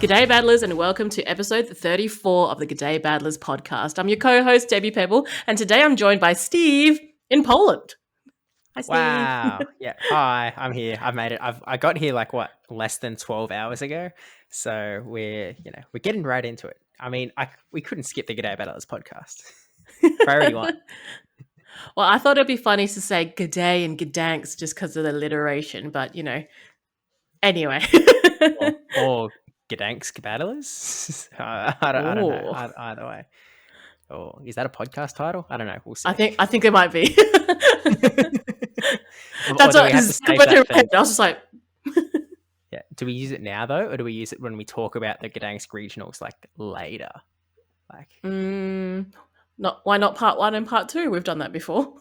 G'day Battlers and welcome to episode 34 of the G'day Battlers podcast. I'm your co-host Debbie Pebble and today I'm joined by Steve in Poland. Hi Steve. Wow. Yeah. Hi, I'm here. I've made it. I got here less than 12 hours ago. So we're getting right into it. I mean, we couldn't skip the G'day Battlers podcast. Priority one. Well, I thought it'd be funny to say G'day and Gdansk just because of the alliteration, but anyway. or Gdansk Battlers. I don't know. Either way. Oh, is that a podcast title? I don't know. We'll see. I think it might be. That's what I was just like. Yeah. Do we use it now though, or do we use it when we talk about the Gdansk regionals later? Why not part 1 and part 2? We've done that before.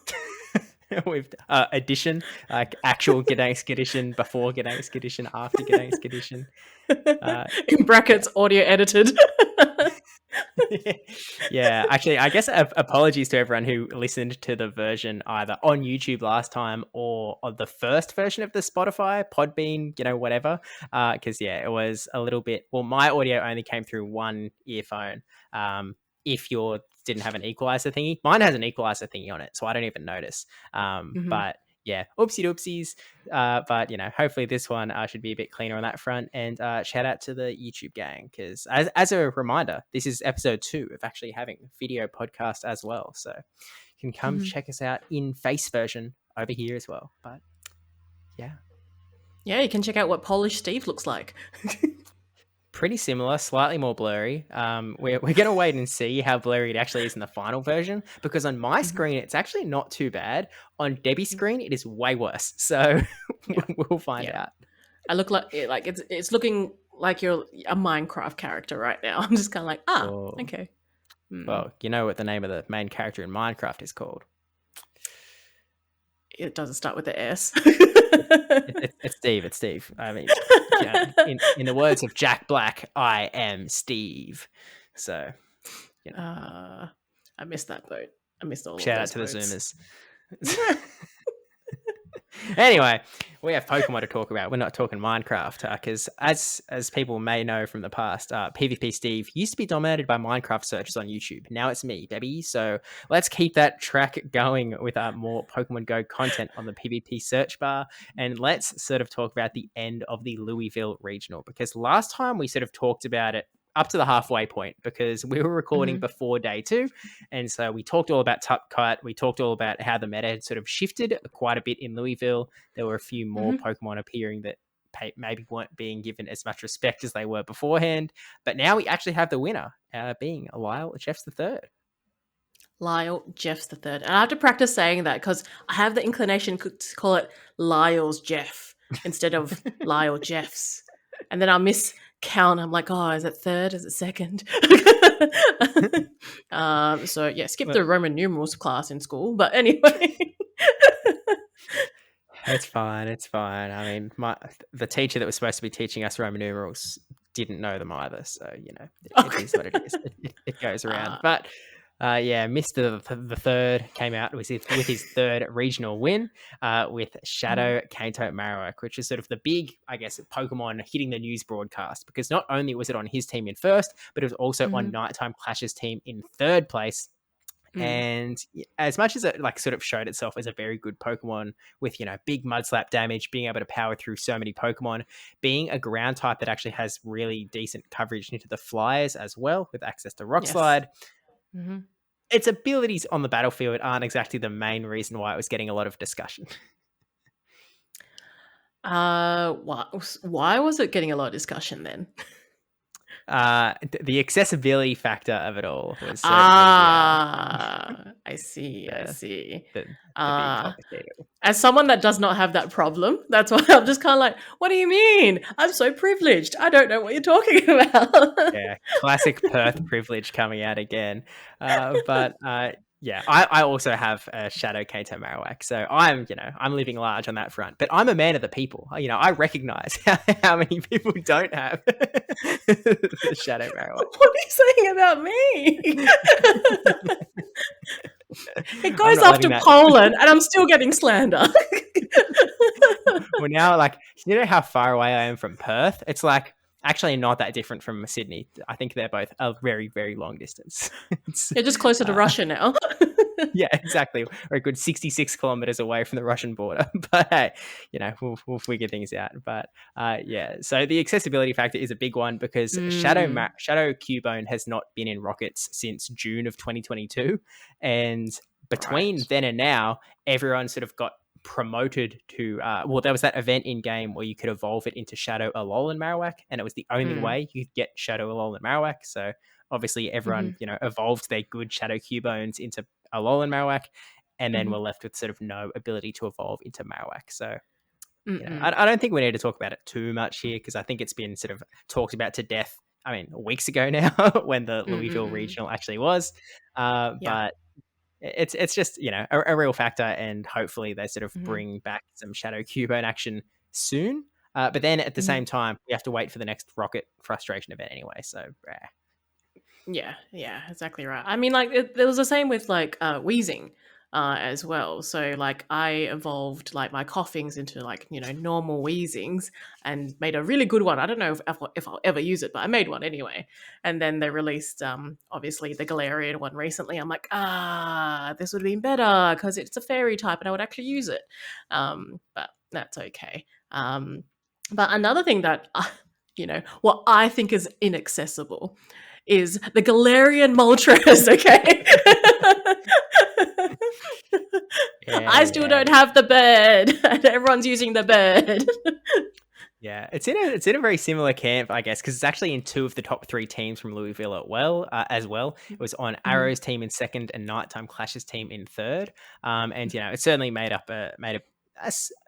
We've edition, actual Gdansk edition, before Gdansk edition, after Gdansk edition. In brackets, audio edited. Yeah, actually, I guess apologies to everyone who listened to the version either on YouTube last time or on the first version of the Spotify, Podbean, whatever. Because, it was a little bit... Well, my audio only came through one earphone. If yours didn't have an equalizer thingy. Mine has an equalizer thingy on it, so I don't even notice. But... yeah, oopsie doopsies. But hopefully this one should be a bit cleaner on that front. And shout out to the YouTube gang, because as a reminder, this is episode 2 of actually having a video podcast as well. So you can come check us out in face version over here as well. But yeah, you can check out what Polish Steve looks like. Pretty similar, slightly more blurry. We're going to wait and see how blurry it actually is in the final version, because on my screen, it's actually not too bad. On Debbie's screen, it is way worse. So we'll find out. I look like it's looking like you're a Minecraft character right now. I'm just kind of like, okay. Well, you know what the name of the main character in Minecraft is called? It doesn't start with the S. It's Steve. It's Steve. I mean, in the words of Jack Black, I am Steve. So, I missed that boat. I missed all. Shout of out to boats. the Zoomers. Anyway, we have Pokemon to talk about. We're not talking Minecraft, because as people may know from the past, PvP Steve used to be dominated by Minecraft searches on YouTube. Now it's me, baby. So let's keep that track going with more Pokemon Go content on the PvP search bar, and let's sort of talk about the end of the Louisville Regional, because last time we sort of talked about it up to the halfway point, because we were recording before day 2. And so we talked all about Top Cut. We talked all about how the meta had sort of shifted quite a bit in Louisville. There were a few more Pokemon appearing that maybe weren't being given as much respect as they were beforehand. But now we actually have the winner, being Lyle Jeffs III. Lyle Jeffs III. And I have to practice saying that because I have the inclination to call it Lyle's Jeff instead of Lyle Jeffs. And then I'll miscount. I'm like, is it third? Is it second? Skip the Roman numerals class in school. But anyway. It's fine. I mean, the teacher that was supposed to be teaching us Roman numerals didn't know them either. So, it is what it is. It goes around. But Mr. the Third came out with his third regional win with Shadow Kanto Marowak, which is sort of the big, I guess, Pokemon hitting the news broadcast, because not only was it on his team in first, but it was also on Nighttime Clash's team in third place. And as much as it sort of showed itself as a very good Pokemon with, big mud slap damage, being able to power through so many Pokemon, being a ground type that actually has really decent coverage into the flyers as well, with access to Rock Slide. Its abilities on the battlefield aren't exactly the main reason why it was getting a lot of discussion. Why was it getting a lot of discussion then? The accessibility factor of it all was I see. The big as someone that does not have that problem, that's why I'm just kind of like, what do you mean? I'm so privileged. I don't know what you're talking about. Yeah, classic Perth privilege coming out again. I also have a Shadow Kanto Marowak, so I'm living large on that front. But I'm a man of the people. I recognize how many people don't have the Shadow Marowak. What are you saying about me? It goes off to Poland, and I'm still getting slander. Well, now, you know how far away I am from Perth? It's like actually not that different from Sydney. I think they're both a very, very long distance. You're just closer to Russia now. Yeah, exactly. We're a good 66 kilometers away from the Russian border. But hey, we'll figure things out. But yeah, so the accessibility factor is a big one because Shadow Cubone has not been in Rockets since June of 2022. And between then and now, everyone sort of got promoted to there was that event in game where you could evolve it into Shadow Alolan Marowak, and it was the only way you could get Shadow Alolan Marowak. So obviously everyone evolved their good Shadow Cubones into Alolan Marowak, and then we're left with sort of no ability to evolve into Marowak. So I don't think we need to talk about it too much here, because I think it's been sort of talked about to death, I mean, weeks ago now, when the Louisville Regional actually was. But it's just, a real factor, and hopefully they sort of bring back some Shadow Cubone action soon. But then at the same time, we have to wait for the next Rocket Frustration event anyway. So, yeah, exactly right. I mean, like, there was the same with like wheezing as well. So like I evolved like my coughings into like, normal wheezings and made a really good one. I don't know if I'll ever use it, but I made one anyway. And then they released obviously the Galarian one recently. I'm like, this would have been better because it's a fairy type and I would actually use it. But that's okay. But another thing that what I think is inaccessible is the Galarian Moltres, okay? I still don't have the bird, and everyone's using the bird. Yeah, it's in a very similar camp, I guess, because it's actually in 2 of the top 3 teams from Louisville as well. It was on Arrow's team in 2nd and Nighttime Clash's team in 3rd. And it certainly made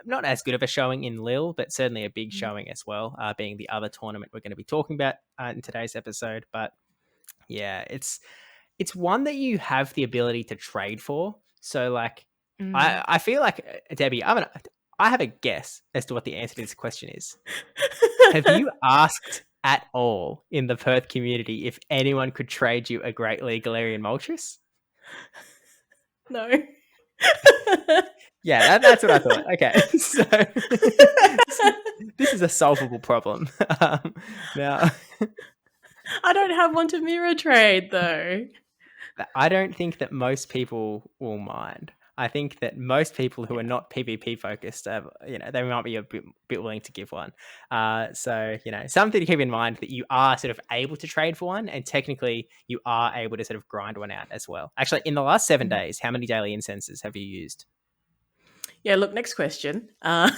not as good of a showing in Lille, but certainly a big showing as well, being the other tournament we're going to be talking about in today's episode. But yeah, it's one that you have the ability to trade for. So like, I feel like, Debbie, I have a guess as to what the answer to this question is. Have you asked at all in the Perth community if anyone could trade you a Great League Galarian Moltres? No. Yeah, that's what I thought. Okay, so this is a solvable problem. Now, I don't have one to mirror trade though. I don't think that most people will mind. I think that most people who are not PvP focused, they might be a bit willing to give one. So, something to keep in mind, that you are sort of able to trade for one, and technically you are able to sort of grind one out as well. Actually, in the last 7 days, how many daily incenses have you used? Yeah, look, next question. We're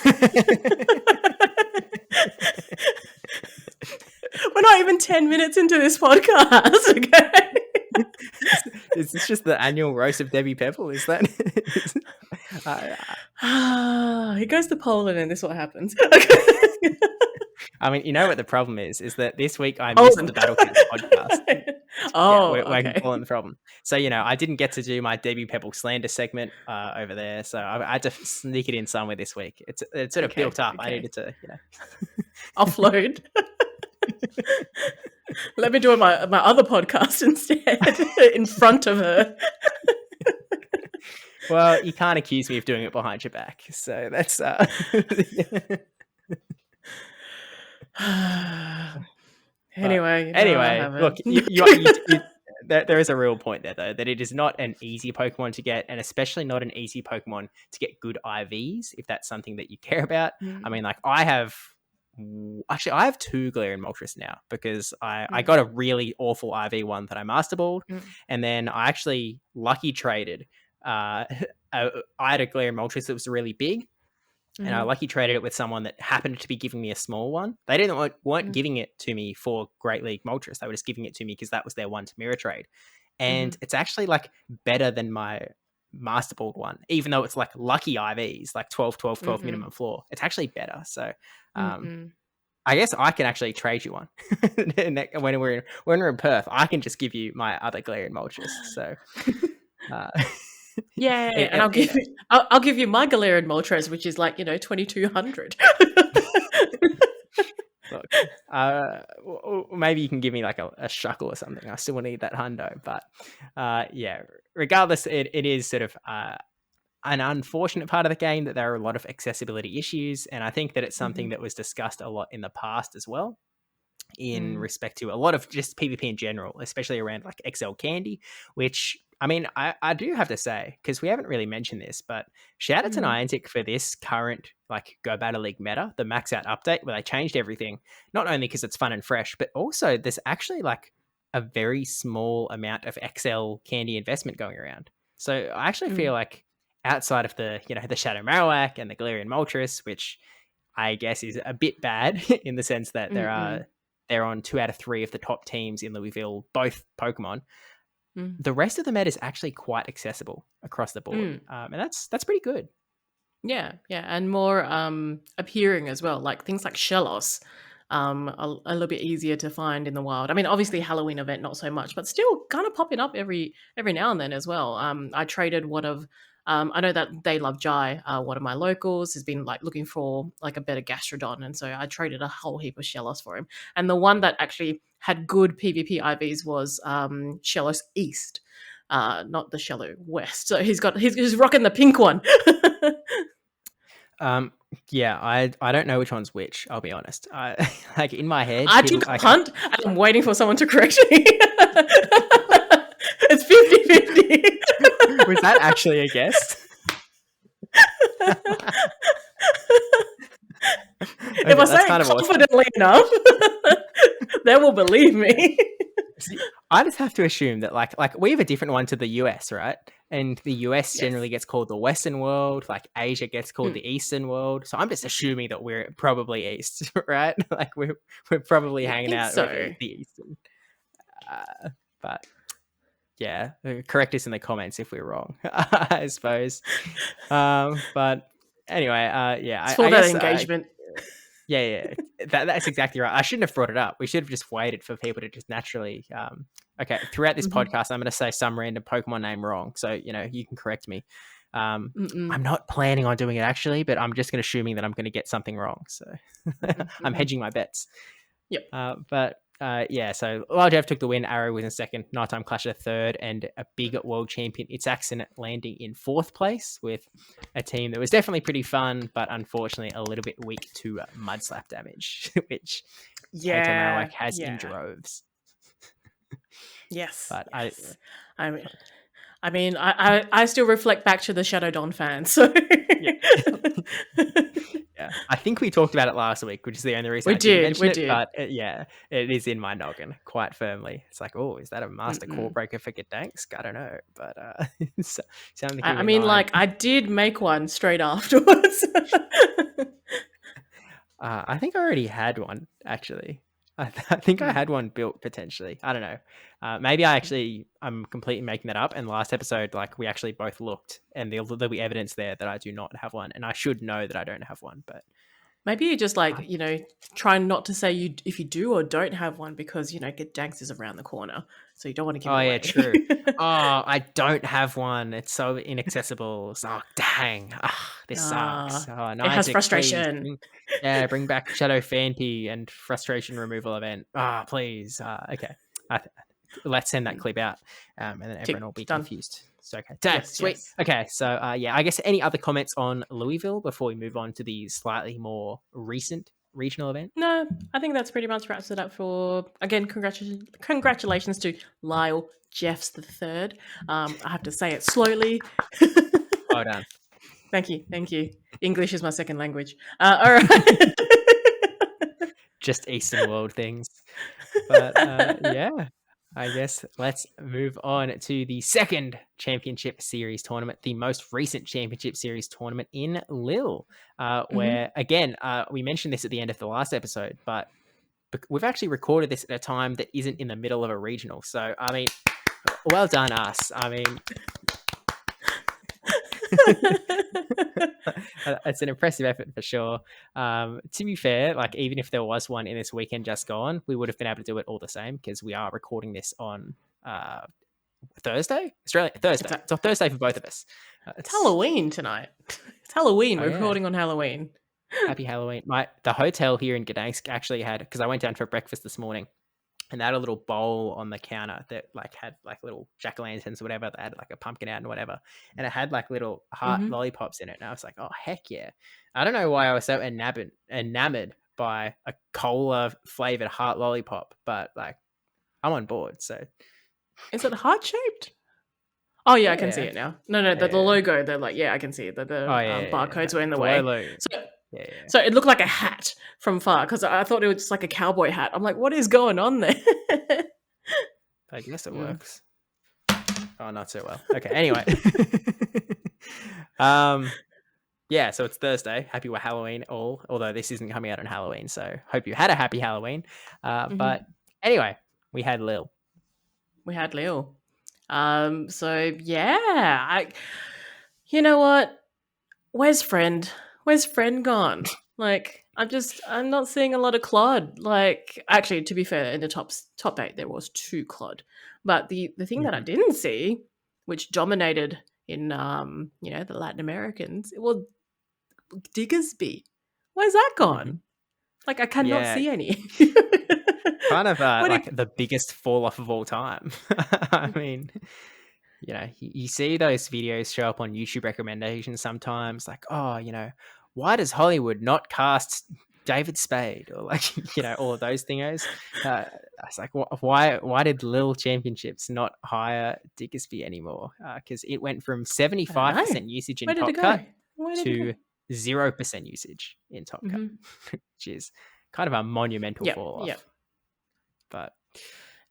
not even 10 minutes into this podcast, okay? Is this just the annual roast of Debbie Pebble? Is that? He goes to Poland and this is what happens. I mean, you know what the problem is that this week I missed the Battle Kids podcast. We're calling the problem. So, I didn't get to do my Debbie Pebble slander segment over there. So I had to sneak it in somewhere this week. It sort of built up. I needed to, offload. Let me do my other podcast instead in front of her. Well, you can't accuse me of doing it behind your back. So that's Anyway, look, there is a real point there, though, that it is not an easy Pokemon to get, and especially not an easy Pokemon to get good IVs, if that's something that you care about. I mean, like, I have 2 Galarian Moltres now, because I got a really awful IV one that I Master Balled, and then I actually lucky traded. I had a Galarian Moltres that was really big, and I lucky traded it with someone that happened to be giving me a small one. They weren't giving it to me for Great League Moltres. They were just giving it to me because that was their one to mirror trade. And it's actually like better than my Master Balled one, even though it's like lucky IVs, like 12, 12, 12 minimum floor. It's actually better. So I guess I can actually trade you one. when we're in Perth, I can just give you my other Galarian Moltres. So and I'll give you my Galarian Moltres, which is like 2,200. Look, maybe you can give me like a shuckle or something. I still need that hundo, but regardless, it is sort of an unfortunate part of the game that there are a lot of accessibility issues, and I think that it's something that was discussed a lot in the past as well. in respect to a lot of just PvP in general, especially around like XL Candy, which I mean, I do have to say, because we haven't really mentioned this, but shout out to Niantic for this current like Go Battle League meta, the max out update where they changed everything, not only because it's fun and fresh, but also there's actually like a very small amount of XL Candy investment going around. So I actually feel like outside of the, you know, the Shadow Marowak and the Galarian Moltres, which I guess is a bit bad in the sense that they're on 2 out of 3 of the top teams in Louisville, both Pokemon. The rest of the meta is actually quite accessible across the board, and that's pretty good. Yeah, and more appearing as well, like things like Shellos, a little bit easier to find in the wild. I mean, obviously Halloween event not so much, but still kind of popping up every now and then as well. I traded one of I know that They Love Jai, one of my locals, has been like looking for like a better Gastrodon, and so I traded a whole heap of Shellos for him. And the one that actually had good PvP IVs was Shellos East, not the Shello West. So he's rocking the pink one. Yeah, I don't know which one's which, I'll be honest. Like in my head, I took a punt and I'm waiting for someone to correct me. It's 50-50. Was that actually a guess? If I say it confidently enough, they will believe me. See, I just have to assume that like we have a different one to the US, right? And the US generally gets called the Western world, like Asia gets called the Eastern world. So I'm just assuming that we're probably East, right? Like we're probably hanging out with the Eastern. But yeah, correct us in the comments if we're wrong, I suppose. But anyway, yeah, it's for that engagement. Yeah, that's exactly right. I shouldn't have brought it up. We should have just waited for people to just naturally. Okay, throughout this podcast, I'm going to say some random Pokemon name wrong, so you know you can correct me. I'm not planning on doing it actually, but I'm just assuming that I'm going to get something wrong. So I'm hedging my bets. Yep. But yeah, so Wild Jeff took the win. Arrow was in second. Nighttime Clash at third, and a big world champion Itzaxon landing in fourth place with a team that was definitely pretty fun, but unfortunately a little bit weak to mud slap damage, which Kato Marowak has in droves. Yes. But yes. I mean, I still reflect back to the Shadow Dawn fans. So yeah, I think we talked about it last week, which is the only reason we did. But yeah, it is in my noggin quite firmly. It's like, oh, is that a master core breaker for Gdansk? I don't know, but I mean, like I did make one straight afterwards. I think I already had one actually. I think I had one built potentially. I don't know. Maybe I'm completely making that up. And last episode, like we actually both looked, and there'll be evidence there that I do not have one, and I should know that I don't have one. But maybe you just like try not to say if you do or don't have one because Gdansk is around the corner, so you don't want to give it away. Yeah, true. I don't have one. It's so inaccessible. So, dang. This sucks. It has frustration. Bring back Shadow Fanty and frustration removal event. Please. Okay. Let's send that clip out, and then everyone will be confused. So, okay. Yes, sweet. Yes. Okay, so yeah, I guess any other comments on Louisville before we move on to the slightly more recent regional event? No, I think that's pretty much wraps it up for, again, congratulations to Lyle Jeffs the third. I have to say it slowly. Well done. Thank you. English is my second language. All right. Just Eastern world things. But yeah, I guess let's move on to the second championship series tournament, the most recent championship series tournament in Lille, where, again, we mentioned this at the end of the last episode, but we've actually recorded this at a time that isn't in the middle of a regional. So, I mean, well done us. I mean, it's an impressive effort for sure. To be fair, like even if there was one in this weekend just gone, we would have been able to do it all the same because we are recording this on Thursday. It's on Thursday for both of us. It's Halloween tonight. It's Halloween. We're recording on Halloween. Happy Halloween. The hotel here in Gdansk actually had, because I went down for breakfast this morning, and they had a little bowl on the counter that like had like little jack-o'-lanterns or whatever. They had like a pumpkin out and whatever, and it had like little heart lollipops in it. And I was like, oh heck yeah! I don't know why I was so enamored buy a cola flavored heart lollipop, but like I'm on board. So Is it heart shaped? Oh yeah, I can see yeah, it now. No, the yeah. logo. They're like, yeah, I can see it. Oh The yeah. barcodes were in the The way. Lolo. So Yeah, yeah. so it looked like a hat from far because I thought it was just like a cowboy hat. I'm like, what is going on there? I guess it Mm. works. Oh, not so well. Okay. Anyway. um. Yeah, so it's Thursday. Happy Halloween all. Although this isn't coming out on Halloween, so hope you had a happy Halloween. Mhm. But anyway, we had Lil. We had Lil. So yeah, you know what? Where's friend? Where's friend gone? Like, I'm not seeing a lot of Clod. Like, actually, to be fair, in the top eight there was two Clod, but the thing that I Mm-hmm. didn't see, which dominated in the Latin Americans, it was Diggersby. Where's that Mm-hmm. gone? Like, I cannot Yeah, see any. kind of Where did? like the biggest fall off of all time. I mean, you see those videos show up on YouTube recommendations sometimes, like, oh, why does Hollywood not cast David Spade or like, all of those thingos? I was like, why did Lil Championships not hire Diggersby anymore? Because it went from I don't know. 75% usage in Where did it Top go? Cut Where did it go? to 0% usage in Top Cut, Hmm. which is kind of a monumental Yep, fall yep. off. But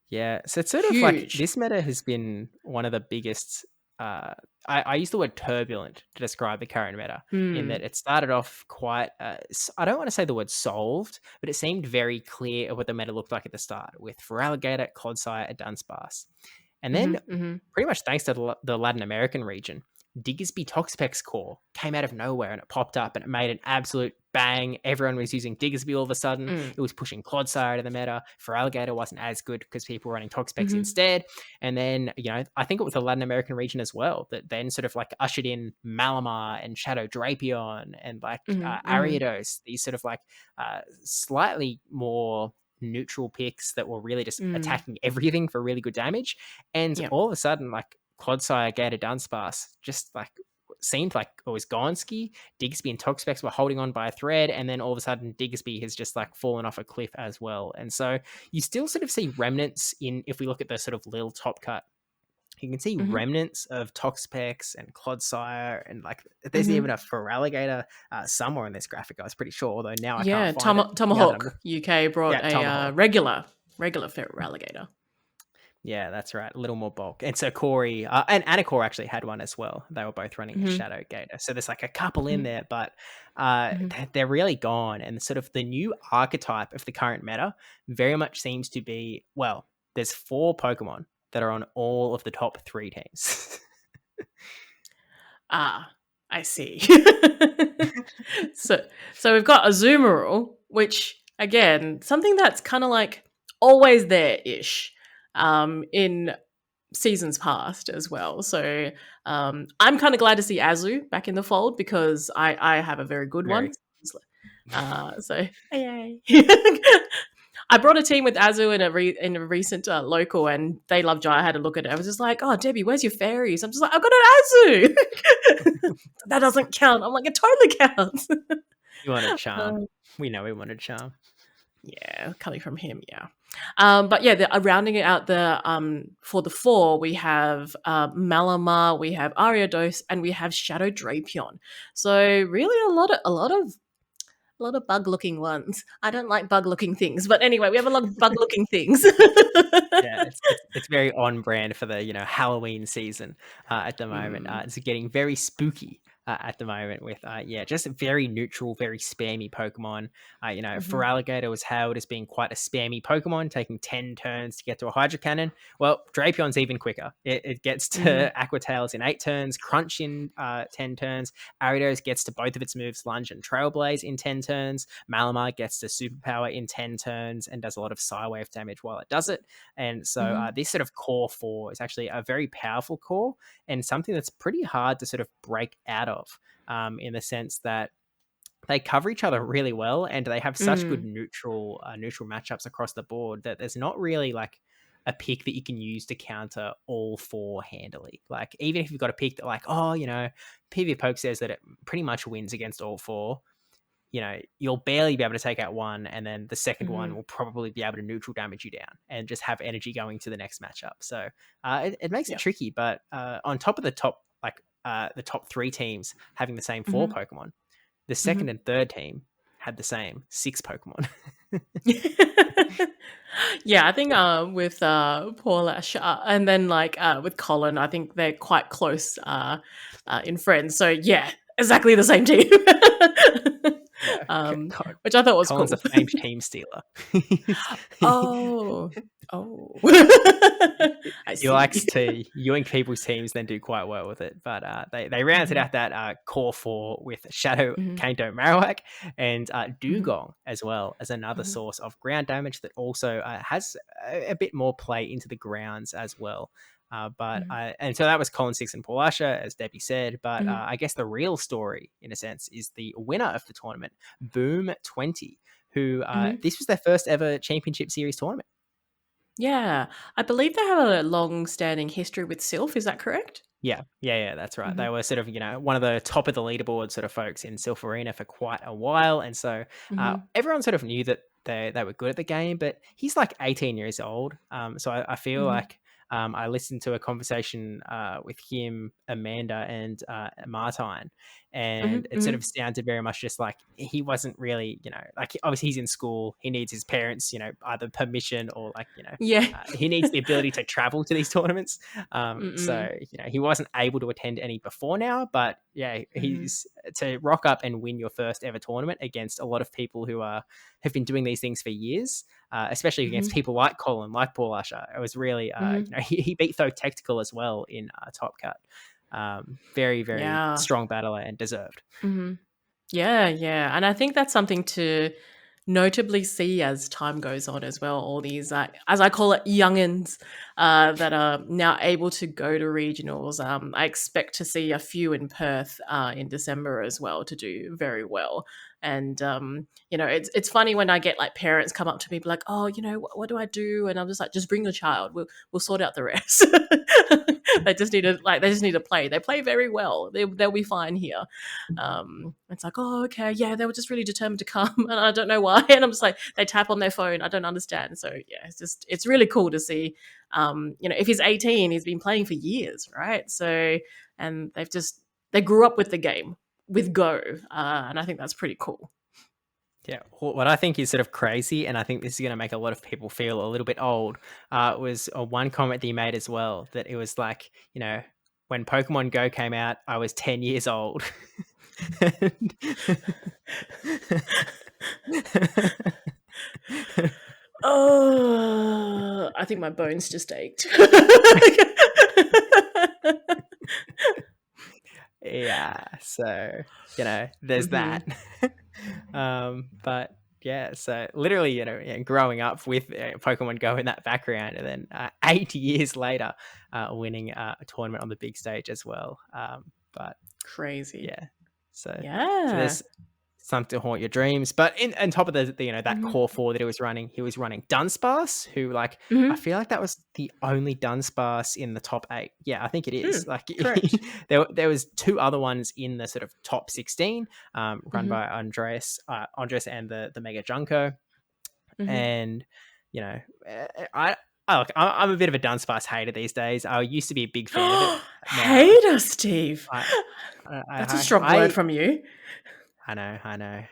yeah, so it's sort of like Huge. this meta has been one of the biggest. I use the word turbulent to describe the current meta, in that Hmm. it started off quite. I don't want to say the word solved, but it seemed very clear of what the meta looked like at the start with Feraligatr, Clodsire, and Dunsparce. And then, Mhm, mhm. pretty much thanks to the Latin American region, Diggersby Toxapex core came out of nowhere and it popped up and it made an absolute bang. Everyone was using Diggersby all of a sudden. Mm. It was pushing Clodsire to the meta. Feraligatr wasn't as good because people were running Toxapex Mhm. instead. And then, I think it was the Latin American region as well that then sort of like ushered in Malamar and Shadow Drapion and like Mhm, mhm. Ariados, these sort of like slightly more neutral picks that were really just Mm. attacking everything for really good damage. And Yep. all of a sudden, like Clodsire, Gator, Dunsparce just like seemed like it was Gonski. Diggersby and Toxapex were holding on by a thread, and then all of a sudden Diggersby has just like fallen off a cliff as well. And so you still sort of see remnants in, if we look at the sort of little top cut, you can see Mhm. remnants of Toxapex and Clodsire, and like there's even Mhm. a Feraligatr somewhere in this graphic. I was pretty sure, although now I can't Yeah, find it. Now that I'm Tomahawk UK brought yeah, a Tomahawk. regular ferret alligator. Yeah, that's right. A little more bulk. And so Corey and Anacor actually had one as well. They were both running a Mhm. Shadow Gator. So there's like a couple in Mhm. there, but Mhm. they're really gone. And sort of the new archetype of the current meta very much seems to be, well, there's 4 Pokemon that are on all of the top 3 teams. Ah, I see. So we've got Azumarill, which again, something that's kind of like always there-ish, in seasons past as well. So I'm kind of glad to see Azu back in the fold because I have a very good one. Very. So yay! I brought a team with Azu in a recent local, and they loved Jai. I had a look at it. I was just like, "Oh, Debbie, where's your fairies?" I'm just like, "I've got an Azu." That doesn't count. I'm like, "It totally counts." We wanted Charm. Um, We know we wanted Charm. yeah, coming from him, yeah. But yeah, rounding it out for the 4, we have Malamar, we have Ariados, and we have Shadow Drapion. So really, a lot of bug looking ones. I don't like bug looking things, but anyway, we have a lot of bug looking things. Yeah, it's very on brand for the Halloween season at the moment. Mm. It's getting very spooky at the moment with just very neutral, very spammy Pokemon. Mhm. Feraligatr was hailed as being quite a spammy Pokemon, taking 10 turns to get to a Hydro Cannon. Well, Drapion's even quicker. It gets Mhm. to Aqua Tails in 8 turns, Crunch in 10 turns. Ariados gets to both of its moves, Lunge and Trailblaze, in 10 turns. Malamar gets to Superpower in 10 turns and does a lot of Psywave damage while it does it. And so Mhm. this sort of core 4 is actually a very powerful core and something that's pretty hard to sort of break out of, in the sense that they cover each other really well and they have such good Mm. neutral matchups across the board that there's not really like a pick that you can use to counter all 4 handily. Like even if you've got a pick that like, PvPoke says that it pretty much wins against all 4, you'll barely be able to take out one, and then the second one will probably be able to neutral damage you down and just have energy going to the next matchup. So it makes it tricky. But on top of the top 3 teams having the same 4 Pokemon, the second and third team had the same 6 Pokemon. Yeah, I think with Paul Ash and then with Colin, I think they're quite close in friends. So yeah, exactly the same team. Which I thought was Colin's cool. a famed team stealer. Oh. I see. He likes to yoink people's teams, then do quite well with it. But they rounded out that core 4 with Shadow, Kanto, Marowak, and Dugong as well as another source of ground damage that also has a bit more play into the grounds as well. And so that was Colin 6 and Paul Asher, as Debbie said. But I guess the real story, in a sense, is the winner of the tournament, Boom 20, who this was their first ever championship series tournament. Yeah, I believe they have a long-standing history with Sylph. Is that correct? Yeah, that's right. They were sort of, one of the top of the leaderboard sort of folks in Sylph Arena for quite a while. And so everyone sort of knew that they were good at the game, but he's like 18 years old. So I feel like I listened to a conversation with him, Amanda, and Martine, and it sort of sounded very much just like he wasn't really, like obviously he's in school, he needs his parents, either permission or he needs the ability to travel to these tournaments. So he wasn't able to attend any before now, but he's to rock up and win your first ever tournament against a lot of people who have been doing these things for years. Especially against people like Colin, like Paul Asher. It was really, he beat Though Tactical as well in Top Cut. Very, very strong battler and deserved. Yeah. And I think that's something to notably see as time goes on as well. All these, as I call it, youngins that are now able to go to regionals. I expect to see a few in Perth in December as well to do very well. And it's funny when I get like parents come up to me like, oh, what do I do? And I'm just like, just bring your child. We'll sort out the rest. They just need to play. They play very well. They'll be fine here. It's like, oh, okay, yeah, they were just really determined to come, and I don't know why. And I'm just like, they tap on their phone. I don't understand. So yeah, it's really cool to see. If he's 18, he's been playing for years, right? So, and they grew up with the game, with Go, and I think that's pretty cool. Yeah, what I think is sort of crazy, and I think this is going to make a lot of people feel a little bit old, was one comment that he made as well, that it was like, when Pokemon Go came out, I was 10 years old. Oh, I think my bones just ached. Yeah, so there's that. But yeah, so literally growing up with Pokemon Go in that background, and then 8 years later winning a tournament on the big stage as well. But crazy. So there's something to haunt your dreams. But on top of the that core 4 that he was running Dunsparce, who I feel like that was the only Dunsparce in the top 8. Yeah, I think it is. There was 2 other ones in the sort of top 16, run by Andres and the Mega Junko. And I'm a bit of a Dunsparce hater these days. I used to be a big fan of it. Hater, Steve. That's a strong word from you. I know.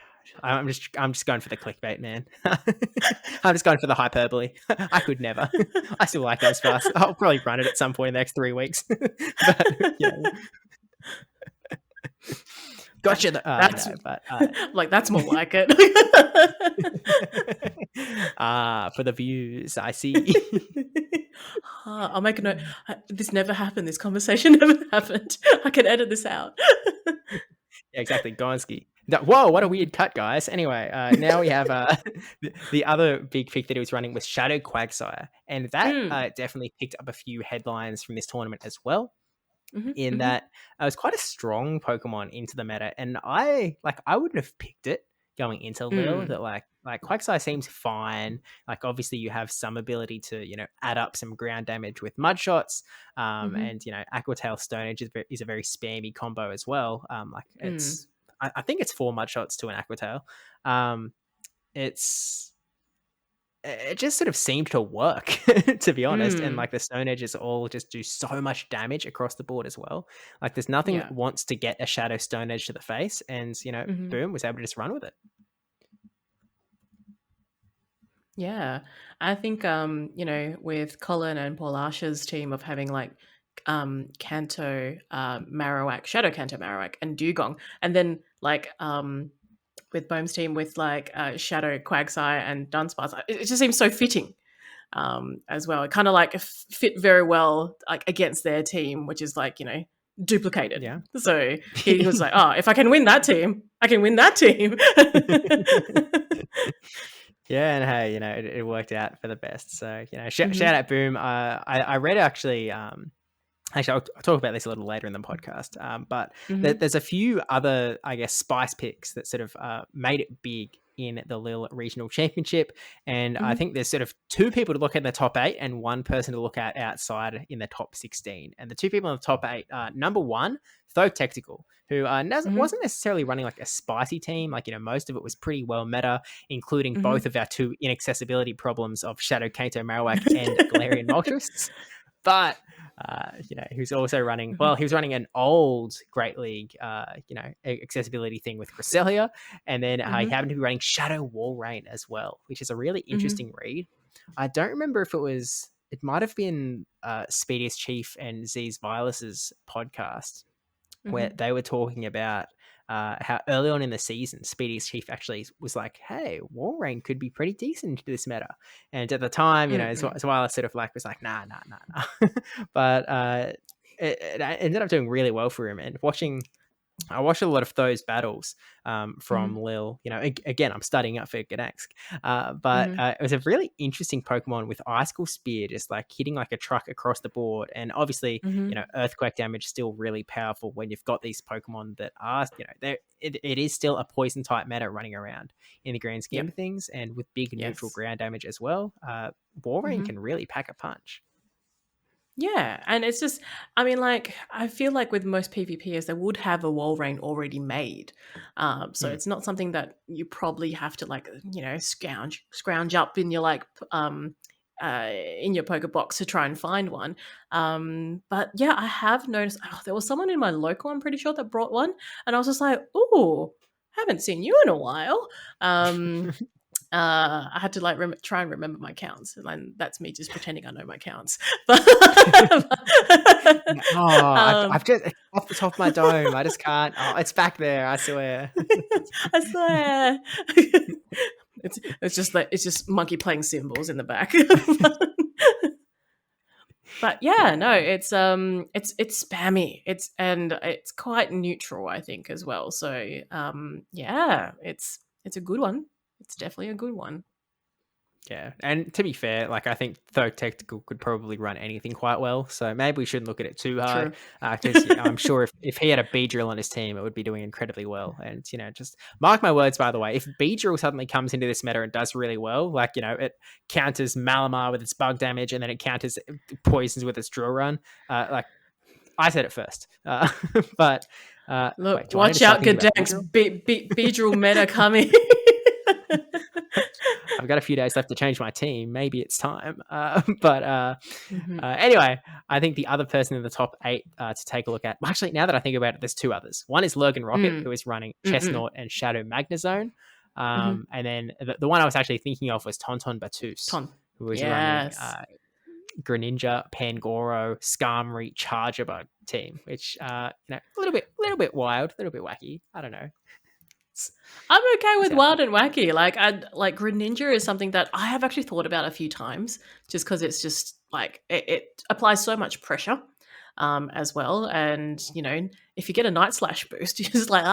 I'm just going for the clickbait, man. I'm just going for the hyperbole. I could never. I still like Dunsparce. I'll probably run it at some point in the next 3 weeks. But, gotcha. That's more like it. For the views, I see. I'll make a note. This never happened. This conversation never happened. I can edit this out. Yeah, exactly. Gonski. Whoa, what a weird cut, guys. Anyway, now we have the other big pick that he was running was Shadow Quagsire. And that definitely picked up a few headlines from this tournament as well. In that it was quite a strong Pokemon into the meta. And I wouldn't have picked it going into Lille. That like Quagsire seems fine. Like obviously you have some ability to, add up some ground damage with mud shots. And Aqua Tail Stone Edge is a very spammy combo as well. It's I think it's 4 mud shots to an Aquatail. It just sort of seemed to work, to be honest. And like the Stone Edges all just do so much damage across the board as well. Like there's nothing that wants to get a Shadow Stone Edge to the face, and boom, was able to just run with it. Yeah, I think with Colin and Paul Asher's team of having like Kanto, Marowak, Shadow Kanto, Marowak, and Dugong, and then like with Bohm's team with like Shadow, Quagsire, and Dunsparce, it just seems so fitting as well. It kind of like fit very well like against their team, which is like duplicated. Yeah. So he was like, oh, if I can win that team, I can win that team. Yeah, and hey, it worked out for the best. So, shout out Boom. I read actually, I'll talk about this a little later in the podcast. But there's a few other, I guess, spice picks that sort of made it big in the Lille Regional Championship. And I think there's sort of 2 people to look at in the top 8 and 1 person to look at outside in the top 16. And the 2 people in the top 8 are number 1, Though Tactical, who wasn't necessarily running like a spicy team. Like, most of it was pretty well meta, including both of our 2 inaccessibility problems of Shadow Kato Marowak and Galarian Moltres. But he was also running, he was running an old Great League, accessibility thing with Cresselia. And then he happened to be running Shadow Walrein as well, which is a really interesting read. I don't remember if it might have been Speediest Chief and Z's Vilas's podcast where they were talking about how early on in the season, Speedy's Chief actually was like, hey, Walrein could be pretty decent into this meta. And at the time, Zwiler sort of like was like, nah. But it ended up doing really well for him. And I watched a lot of those battles from Lille. Again, I'm studying up for Gdansk. But it was a really interesting Pokemon with Icicle Spear, just like hitting like a truck across the board. And obviously, Earthquake damage still really powerful when you've got these Pokemon that are, it is still a poison type meta running around in the grand scheme of things. And with big neutral ground damage as well, Walrein can really pack a punch. Yeah, and it's just, I feel like with most PvPers, they would have a Walrein already made. So it's not something that you probably have to scrounge up in your in your Pokebox to try and find one. But yeah, I have noticed, there was someone in my local, I'm pretty sure, that brought one. And I was just like, ooh, haven't seen you in a while. I had to try and remember my counts, and that's me just pretending I know my counts. I've just off the top of my dome. I just can't. Oh, it's back there. I swear. I swear. It's just monkey playing cymbals in the back. But yeah, no, it's spammy. It's quite neutral, I think, as well. So yeah, it's a good one. It's definitely a good one. Yeah, and to be fair, I think Though Tactical could probably run anything quite well, so maybe we shouldn't look at it too hard. Because I'm sure if he had a Beedrill on his team, it would be doing incredibly well. And just mark my words, by the way, if Beedrill suddenly comes into this meta and does really well, it counters Malamar with its bug damage, and then it counters poisons with its drill run. I said it first, but look, watch out, Gdansk, Beedrill meta coming. I've got a few days left to change my team. Maybe it's time. Anyway, I think the other person in the top 8 to take a look at, actually, now that I think about it, there's 2 others. One is Lurgan Rocket, who is running Chestnut and Shadow Magnezone. And then the one I was actually thinking of was Tonton Batus, who was running Greninja, Pangoro, Skarmory, Chargerbug team, which a little bit wild, a little bit wacky. I don't know. I'm okay with wild and wacky. Greninja is something that I have actually thought about a few times, just because it's just it applies so much pressure as well. And if you get a Night Slash boost, you're just like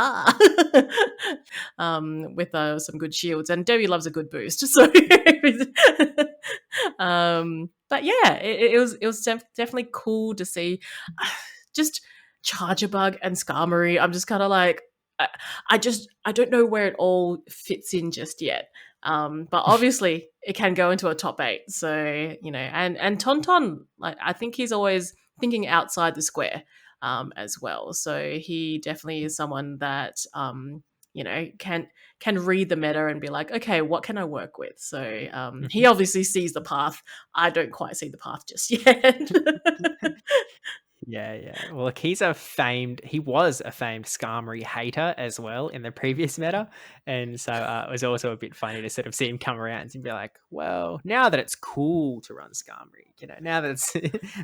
with some good shields. And Debbie loves a good boost, so. But yeah, it was definitely cool to see just Chargerbug and Skarmory. I'm just kind of like, I don't know where it all fits in just yet. But obviously it can go into a top 8. So, and Tonton, I think he's always thinking outside the square. as well. So he definitely is someone that can read the meta and be like, okay, what can I work with? So he obviously sees the path. I don't quite see the path just yet. Yeah. Well, look, he was a famed Skarmory hater as well in the previous meta. And so it was also a bit funny to sort of see him come around and be like, well, now that it's cool to run Skarmory, now that it's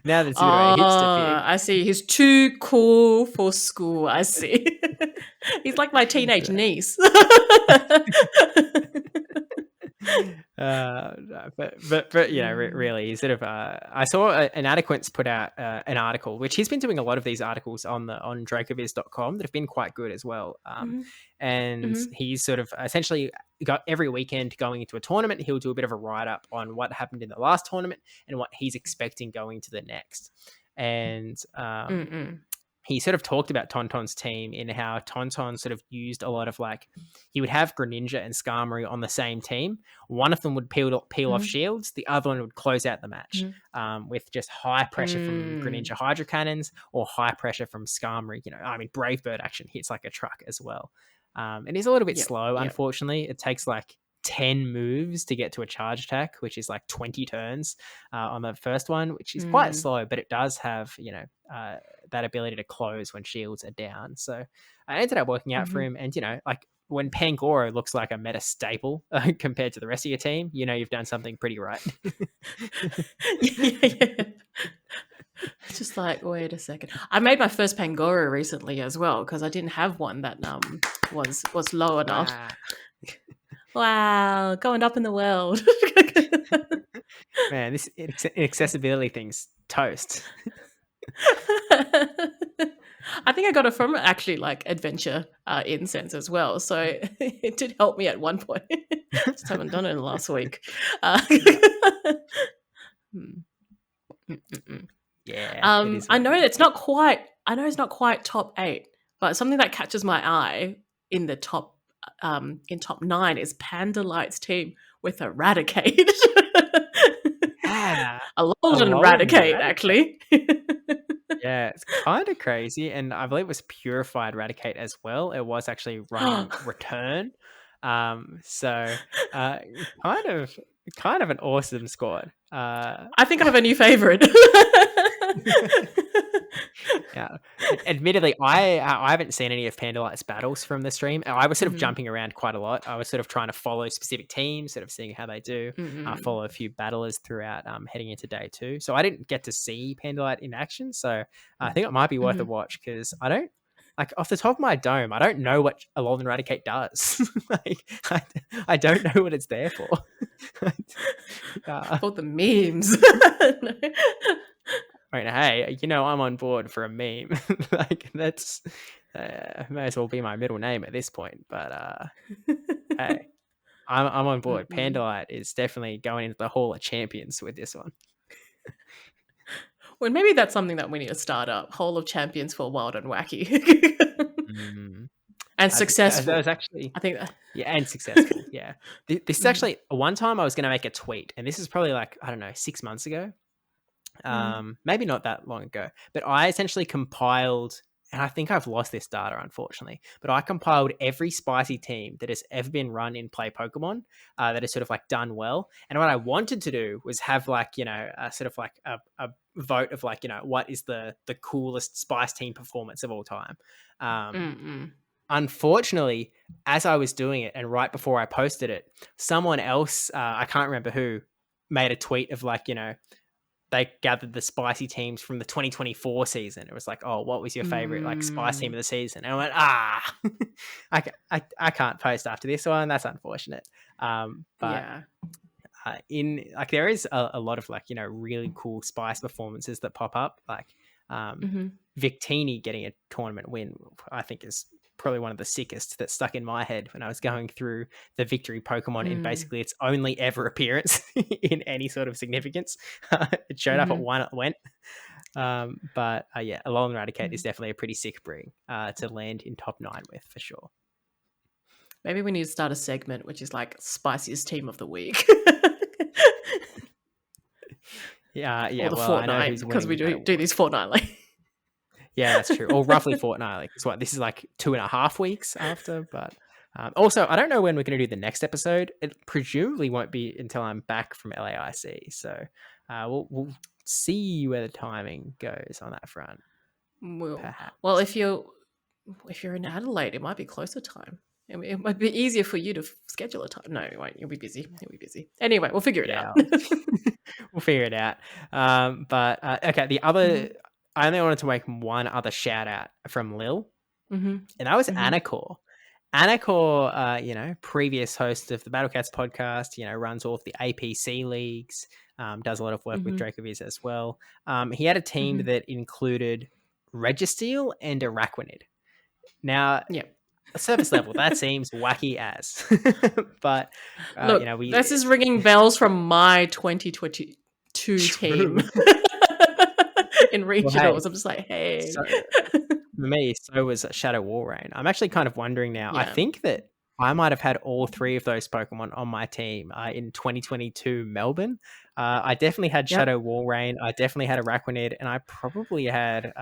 now that it's a bit of a hipster pick. I see. He's too cool for school. I see. He's like my teenage niece. But really, he sort of. I saw an Adequance put out an article, which he's been doing a lot of these articles on dracoviz.com that have been quite good as well. And he's sort of essentially got every weekend going into a tournament. He'll do a bit of a write up on what happened in the last tournament and what he's expecting going to the next. And he sort of talked about Tauntaun's team in how Tauntaun sort of used a lot of he would have Greninja and Skarmory on the same team. One of them would peel off shields. The other one would close out the match with just high pressure from Greninja Hydro Cannons or high pressure from Skarmory. Brave Bird action hits like a truck as well. And he's a little bit slow, unfortunately. It takes 10 moves to get to a charge attack, which is 20 turns on the first one, which is quite slow, but it does have, that ability to close when shields are down. So I ended up working out for him. And, when Pangoro looks like a meta staple compared to the rest of your team, you've done something pretty right. Yeah. Just wait a second. I made my first Pangoro recently as well because I didn't have one that was low enough. Wow, going up in the world. Man, this accessibility thing's toast. I think I got it from actually Adventure Incense as well. So it did help me at one point. Just haven't done it in the last week. Yeah. I know it's not quite top 8, but something that catches my eye in the top 9 is Panda Light's team with Eradicate. Yeah. A Alolan Eradicate, actually. Yeah, it's kind of crazy. And I believe it was Purified Eradicate as well. It was actually running Return. So kind of an awesome squad. I think I have a new favorite. Yeah. Admittedly, I haven't seen any of Pandalight's battles from the stream. I was sort of jumping around quite a lot. I was sort of trying to follow specific teams, sort of seeing how they do. Follow a few battlers throughout heading into day 2. So I didn't get to see Pandalight in action. So I think it might be worth a watch because I don't off the top of my dome, I don't know what Alolan Eradicate does. I don't know what it's there for. For the memes. Hey, I'm on board for a meme. That's may as well be my middle name at this point. But hey, I'm on board. Pandalight is definitely going into the Hall of Champions with this one. Well, maybe that's something that we need to start up. Hall of Champions for Wild and Wacky. And successful. That was actually, I think and successful. Yeah. This is actually one time I was going to make a tweet, and this is probably 6 months ago. Maybe not that long ago, but I essentially compiled, and I think I've lost this data unfortunately, but I compiled every spicy team that has ever been run in Play Pokemon that has sort of done well. And what I wanted to do was have a sort of a vote of what is the coolest spice team performance of all time. Unfortunately, as I was doing it and right before I posted it, someone else, I can't remember who, made a tweet of they gathered the spicy teams from the 2024 season. It was oh, what was your favorite spice team of the season? And I went, I can't post after this one. That's unfortunate. But in there is a lot of really cool spice performances that pop up. Victini getting a tournament win, I think is probably one of the sickest that stuck in my head when I was going through the victory Pokemon in basically its only ever appearance in any sort of significance. It showed up at one, it went. But Alolan Eradicate is definitely a pretty sick breed to land in top 9 with, for sure. Maybe we need to start a segment which is spiciest team of the week. Yeah. Or the fortnight, because we do these fortnightly. Yeah, that's true. Or roughly fortnightly. Because what, this is like 2.5 weeks after. But also, I don't know when we're going to do the next episode. It presumably won't be until I'm back from LAIC. So we'll see where the timing goes on that front. Perhaps. Well, if you're in Adelaide, it might be closer time. It might be easier for you to schedule a time. No, it won't. You'll be busy. You'll be busy. Anyway, we'll figure it out. We'll figure it out. But okay, the other, I only wanted to make one other shout out from Lille, and that was Anakor. Anakor, previous host of the Battlecats podcast, runs all of the APC leagues, does a lot of work with Dracoviz as well. He had a team that included Registeel and Araquanid. Now, surface level, that seems wacky as. But, look, this is ringing bells from my 2022 team in regionals. Well, hey, I'm just like, hey. So, for me, so was Shadow Walrein. I'm actually kind of wondering now. I think that I might have had all three of those Pokemon on my team in 2022 Melbourne. I definitely had Shadow Walrein. I definitely had Araquanid, and I probably had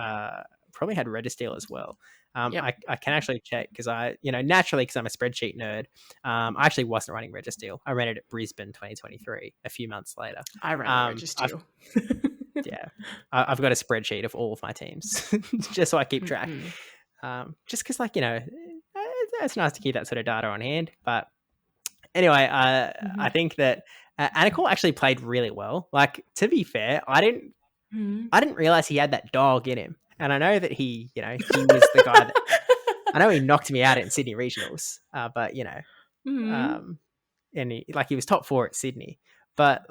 Registeel as well. I can actually check because naturally, because I'm a spreadsheet nerd, I actually wasn't running Registeel. I ran it at Brisbane 2023 a few months later. I ran Registeel. I've got a spreadsheet of all of my teams just so I keep track. Just because, it's nice to keep that sort of data on hand. But anyway, I think that Anakor actually played really well. Like, to be fair, I didn't realize he had that dog in him. And I know that he was the guy that I know he knocked me out in Sydney regionals, but and he was top 4 at Sydney, but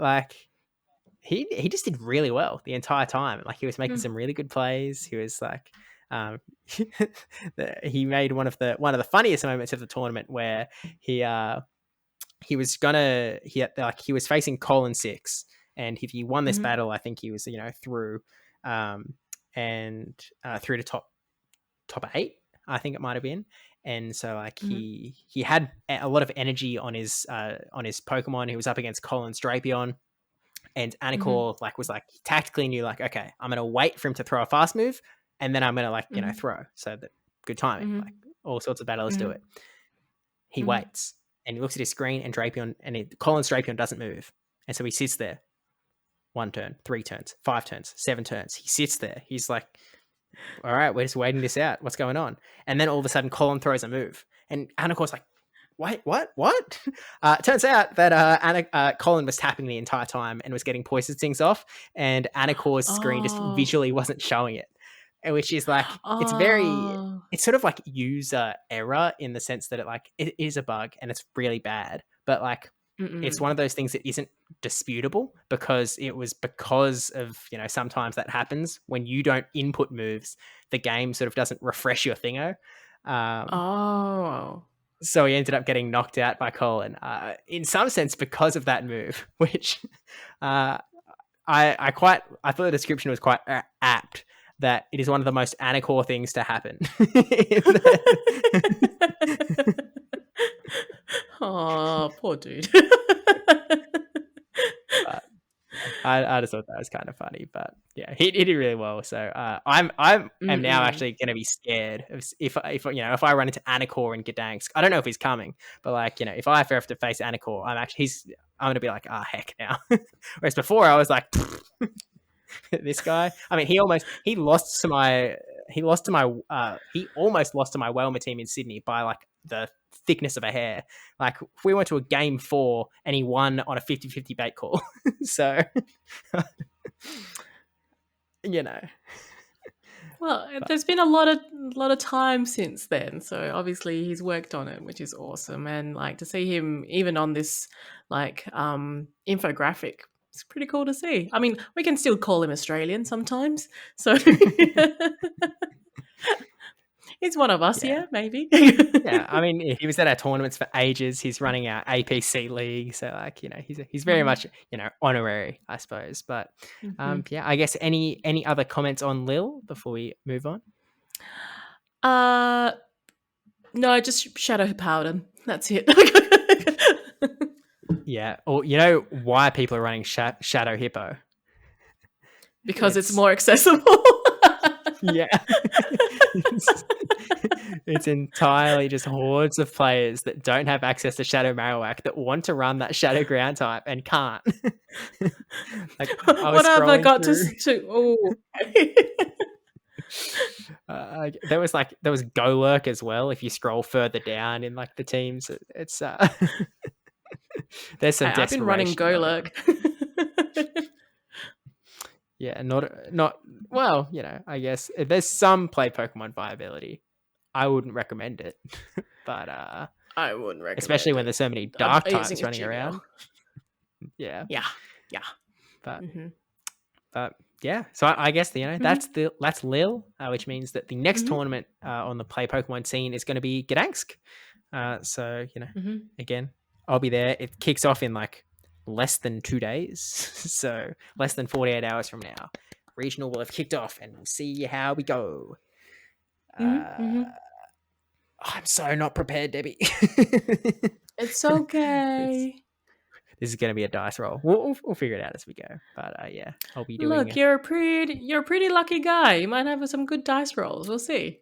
he just did really well the entire time. Like, he was making some really good plays. He was he made one of the funniest moments of the tournament where he was facing Colin 6, and if he won this battle, I think he was through. And through to top 8, I think it might have been. And so he had a lot of energy on his Pokemon. He was up against Colin's Drapion, and Anakor was he tactically knew okay, I'm gonna wait for him to throw a fast move, and then I'm gonna throw. So that good timing, all sorts of battlers do it. He waits and he looks at his screen, and Colin's Drapion doesn't move, and so he sits there. 1 turn, 3 turns, 5 turns, 7 turns. He sits there. He's like, all right, we're just waiting this out. What's going on? And then all of a sudden, Colin throws a move. And Anakor's like, wait, what? It turns out that Colin was tapping the entire time and was getting Poison Stings off. And Anakor's screen just visually wasn't showing it. Which is it's sort of like user error in the sense that it is a bug and it's really bad. But it's one of those things that isn't disputable because of sometimes that happens when you don't input moves, the game sort of doesn't refresh your thingo. So he ended up getting knocked out by Colin in some sense because of that move, which I thought the description was quite apt, that it is one of the most Anakor things to happen. Oh, poor dude. I just thought that was kind of funny, but yeah, he did really well. So I'm now actually going to be scared if I run into Anakor in Gdansk. I don't know if he's coming, but if I ever have to face Anakor, I'm going to be like, heck now. Whereas before I was like, this guy. I mean, he almost lost to my Whelmer team in Sydney by the thickness of a hair. We went to a game 4 and he won on a 50-50 bait call. So well, there's been a lot of time since then, so obviously he's worked on it, which is awesome. And to see him even on this infographic, it's pretty cool to see. I mean, we can still call him Australian sometimes, so he's one of us, maybe. Yeah, I mean, he was at our tournaments for ages. He's running our APC league, so he's very much honorary, I suppose. But I guess any other comments on Lille before we move on? No, just Shadow Powder. That's it. Yeah, or why people are running Shadow Hippo? Because it's more accessible. Yeah. It's entirely just hordes of players that don't have access to Shadow Marowak that want to run that Shadow Ground type and can't. Like, I was What have I scrolling got through. to? Oh, There was Golurk as well. If you scroll further down in like the teams, it's there's some I've been running desperation going on. Golurk. Yeah, not well. I guess if there's some play Pokemon viability, I wouldn't recommend it. But I wouldn't recommend especially when it. there's so many I'm dark using types a running Gmail. around. Yeah, but but yeah. So I guess that's Lille, which means that the next tournament on the play Pokemon scene is going to be Gdansk. So again, I'll be there. It kicks off in like less than 2 days, so less than 48 hours from now. Regional will have kicked off, and we'll see how we go. I'm so not prepared, Debbie. It's okay. This is going to be a dice roll. We'll figure it out as we go. But yeah, I'll be doing. Look, you're a pretty lucky guy. You might have some good dice rolls. We'll see.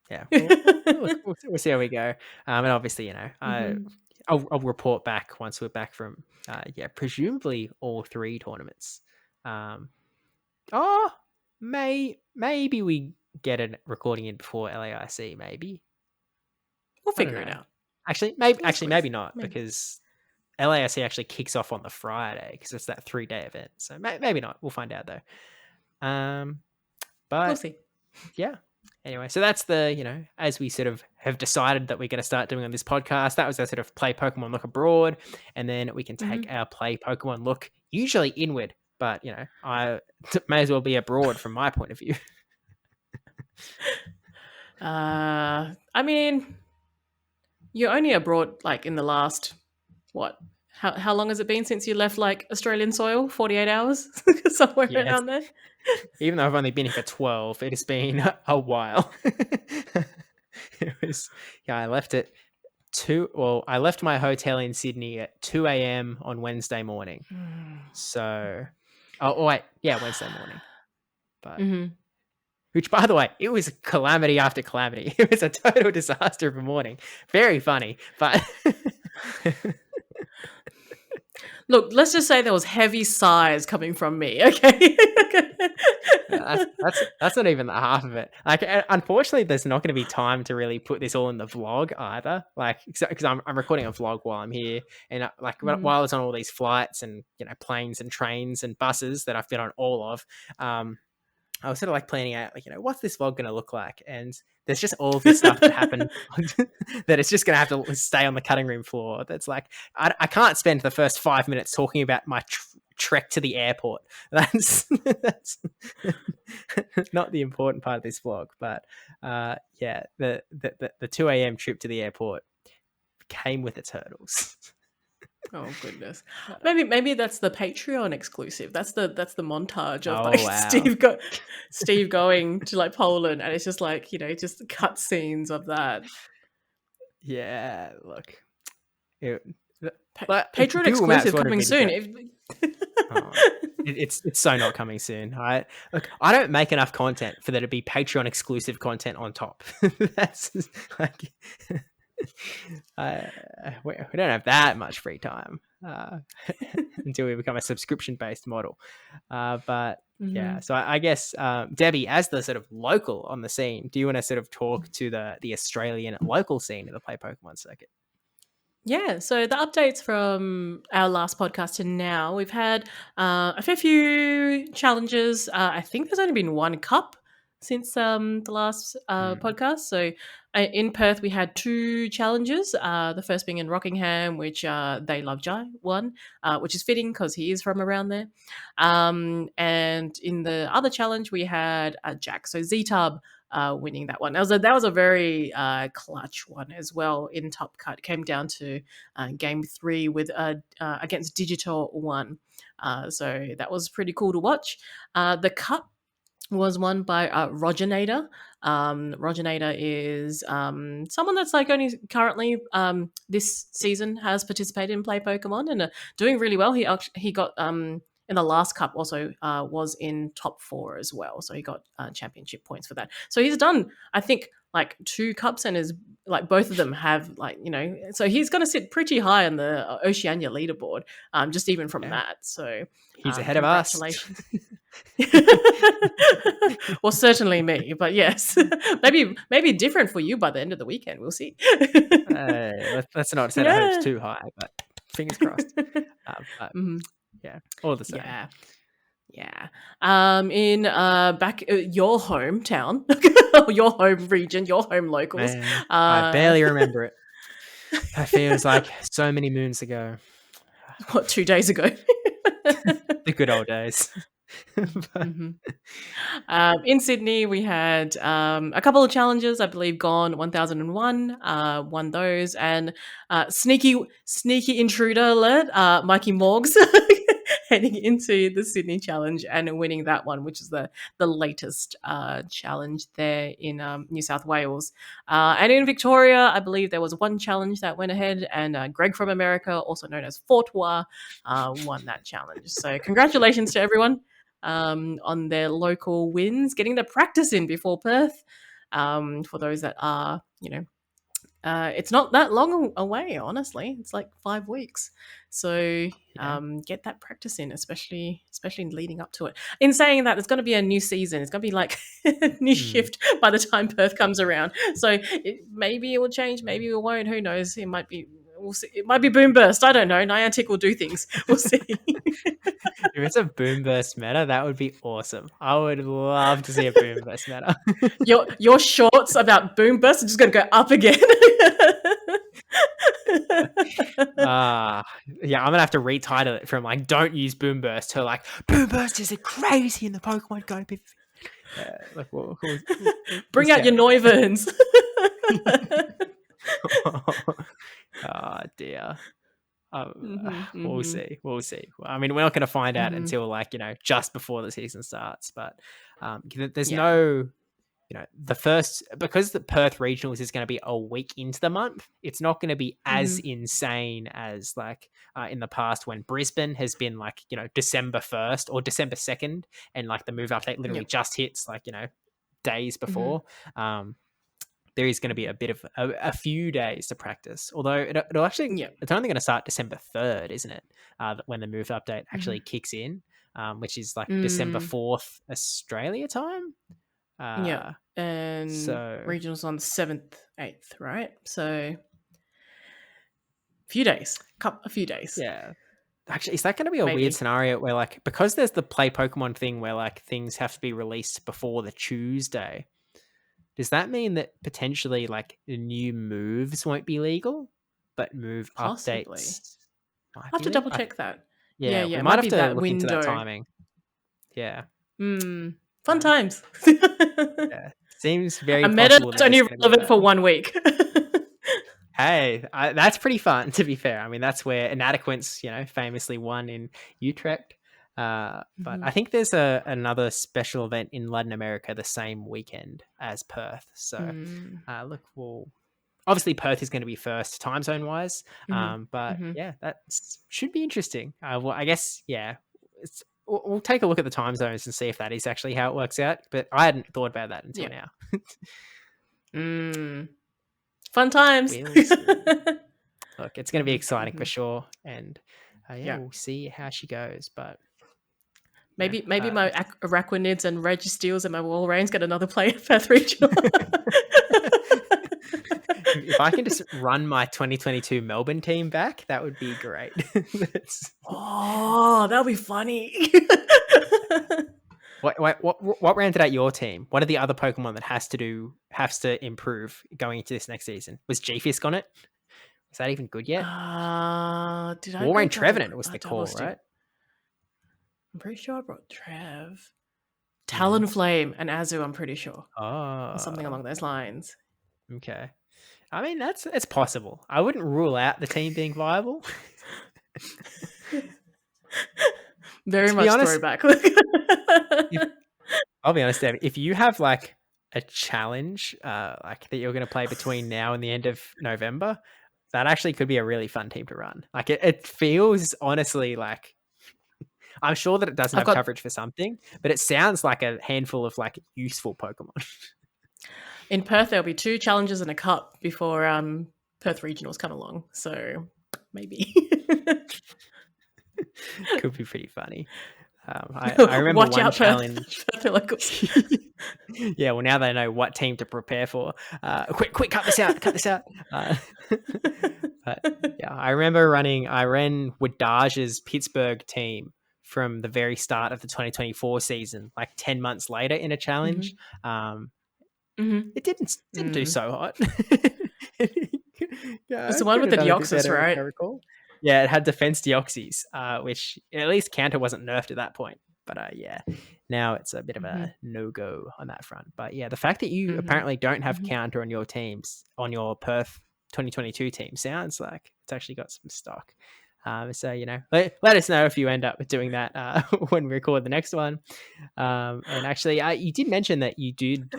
Yeah, we'll see how we go. And obviously, I'll report back once we're back from presumably all 3 tournaments. Maybe we get a recording in before LAIC. Maybe we'll figure it out. Maybe not, because LAIC actually kicks off on the Friday because it's that 3-day event. So maybe not. We'll find out though. But we'll see. Yeah. Anyway, so that's the, as we sort of have decided that we're going to start doing on this podcast, that was our sort of play Pokemon look abroad. And then we can take our play Pokemon look usually inward, but, I may as well be abroad from my point of view. I mean, you're only abroad like in the last, what? How long has it been since you left like Australian soil? 48 hours? Somewhere around there? Even though I've only been here for 12, it has been a while. I left at 2. Well, I left my hotel in Sydney at 2 a.m. on Wednesday morning. So, Wednesday morning. But, which, by the way, it was calamity after calamity. It was a total disaster of a morning. Very funny, but. Look, let's just say there was heavy sighs coming from me, okay? That's not even the half of it. Like, unfortunately, there's not going to be time to really put this all in the vlog either. Like, because I'm recording a vlog while I'm here, and while I was on all these flights and planes and trains and buses that I've been on all of, I was sort of like planning out, like, what's this vlog going to look like? And there's just all of this stuff that happened that it's just going to have to stay on the cutting room floor. That's like, I can't spend the first 5 minutes talking about my trek to the airport. That's not the important part of this vlog. But the 2 a.m. trip to the airport came with its hurdles. Oh goodness! Maybe that's the Patreon exclusive. That's the montage of Steve going to like Poland, and it's just like just cut scenes of that. Yeah, look, Patreon exclusive coming soon. It's so not coming soon. I don't make enough content for there to be Patreon exclusive content on top. That's like. We don't have that much free time until we become a subscription-based model. But so I guess Debbie, as the sort of local on the scene, do you want to sort of talk to the Australian local scene of the play Pokemon circuit? Yeah, so the updates from our last podcast to now, we've had a fair few challenges. I think there's only been one cup since the last podcast. So in Perth, we had 2 challenges. The first being in Rockingham, which They Love Jai won, which is fitting because he is from around there. And in the other challenge, we had Jack, so Z-Tub winning that one. That was a very clutch one as well in Top Cut. It came down to game 3 with against Digital 1. So that was pretty cool to watch. The Cup was won by Roginator. Roginator is someone that's like only currently this season has participated in Play Pokemon and doing really well. He got in the last cup also was in top 4 as well. So he got championship points for that. So he's done, I think, like 2 cups, and is like both of them have like, so he's going to sit pretty high on the Oceania leaderboard, just even from that. So he's ahead of us. Congratulations. Well, certainly me, but yes, maybe different for you by the end of the weekend. We'll see. Let's not set our hopes too high, but fingers crossed. But, yeah, all the same. Yeah. In back your hometown, your home region, your home locals. Man, I barely remember it. It feels like so many moons ago. What, 2 days ago? The good old days. In Sydney, we had a couple of challenges. I believe Gone 1001 won those, and sneaky intruder alert, Mikey Morgs heading into the Sydney Challenge and winning that one, which is the latest challenge there in New South Wales. And in Victoria, I believe there was one challenge that went ahead, and Greg from America, also known as Fortois, won that challenge. So congratulations to everyone on their local wins, getting the practice in before Perth. For those that are, it's not that long away, honestly. It's like 5 weeks. So get that practice in, especially leading up to it. In saying that, there's going to be a new season. It's going to be like a new shift by the time Perth comes around. So maybe it will change, maybe it won't. Who knows? It might be. We'll see. It might be boom burst. I don't know. Niantic will do things. We'll see. If it's a boom burst meta, that would be awesome. I would love to see a boom burst meta. Your shorts about boom burst are just going to go up again. Yeah, I'm gonna have to retitle it from like "Don't use boom burst" to like "Boom burst is crazy in the Pokemon Go." Like, we'll bring out your Neuverns. Oh dear. We'll see. I mean, we're not going to find out until like, just before the season starts, but there's no, the first, because the Perth Regionals is going to be a week into the month, it's not going to be as insane as like in the past when Brisbane has been like, December 1st or December 2nd, and like the move update literally just hits like, days before. There is going to be a bit of a few days to practice. Although it'll actually, it's only going to start December 3rd, isn't it? When the move update actually kicks in, which is like December 4th Australia time. And so regionals on the 7th, 8th, right? So a few days. Yeah. Actually, is that going to be a weird scenario where like, because there's the play Pokemon thing where like things have to be released before the Tuesday, does that mean that potentially like the new moves won't be legal, but move updates? I'll have to double check that. Yeah, we might have to look into that timing. Yeah. Fun times. Yeah. Seems very a meta that's only relevant for 1 week. Hey, that's pretty fun, to be fair. I mean, that's where Inadequates, famously won in Utrecht. But I think there's another special event in Latin America the same weekend as Perth. So look, obviously Perth is going to be first time zone wise. But yeah, that should be interesting. Well, I guess, we'll take a look at the time zones and see if that is actually how it works out. But I hadn't thought about that until now. Fun times. Look, it's going to be exciting for sure. And we'll see how she goes. But maybe my Araquanids and Registeals and my Walreins get another play at Perth Regional. If I can just run my 2022 Melbourne team back, that would be great. That'll be funny. What rounded out your team? What are the other Pokemon that has to improve going into this next season? Was G-Fisk on it? Is that even good yet? Walrein Trevenant was the core, right? I'm pretty sure I brought Trev. Talonflame and Azu, I'm pretty sure. Or something along those lines. Okay. I mean, it's possible. I wouldn't rule out the team being viable. Very much throwback. I'll be honest, Dave, if you have like a challenge like that you're going to play between now and the end of November, that actually could be a really fun team to run. Like it feels honestly like I'm sure that it doesn't I've have got coverage for something, but it sounds like a handful of like useful Pokemon. in Perth. There'll be 2 challenges and a cup before Perth regionals come along. So maybe Could be pretty funny. I remember watch one out, challenge. Perth locals. Yeah, well, now they know what team to prepare for. Quick, cut this out. But yeah, I ran Wadage's Pittsburgh team from the very start of the 2024 season, like 10 months later in a challenge. It didn't do so hot. Yeah, It's I the one could with have the done a bit Deoxys, better, if I right? recall. Yeah, it had defense Deoxys, which at least counter wasn't nerfed at that point. But yeah, now it's a bit of a no-go on that front. But yeah, the fact that you apparently don't have counter on your teams, on your Perth 2022 team, sounds like it's actually got some stock. So, let us know if you end up doing that when we record the next one. And actually, you did mention that you did,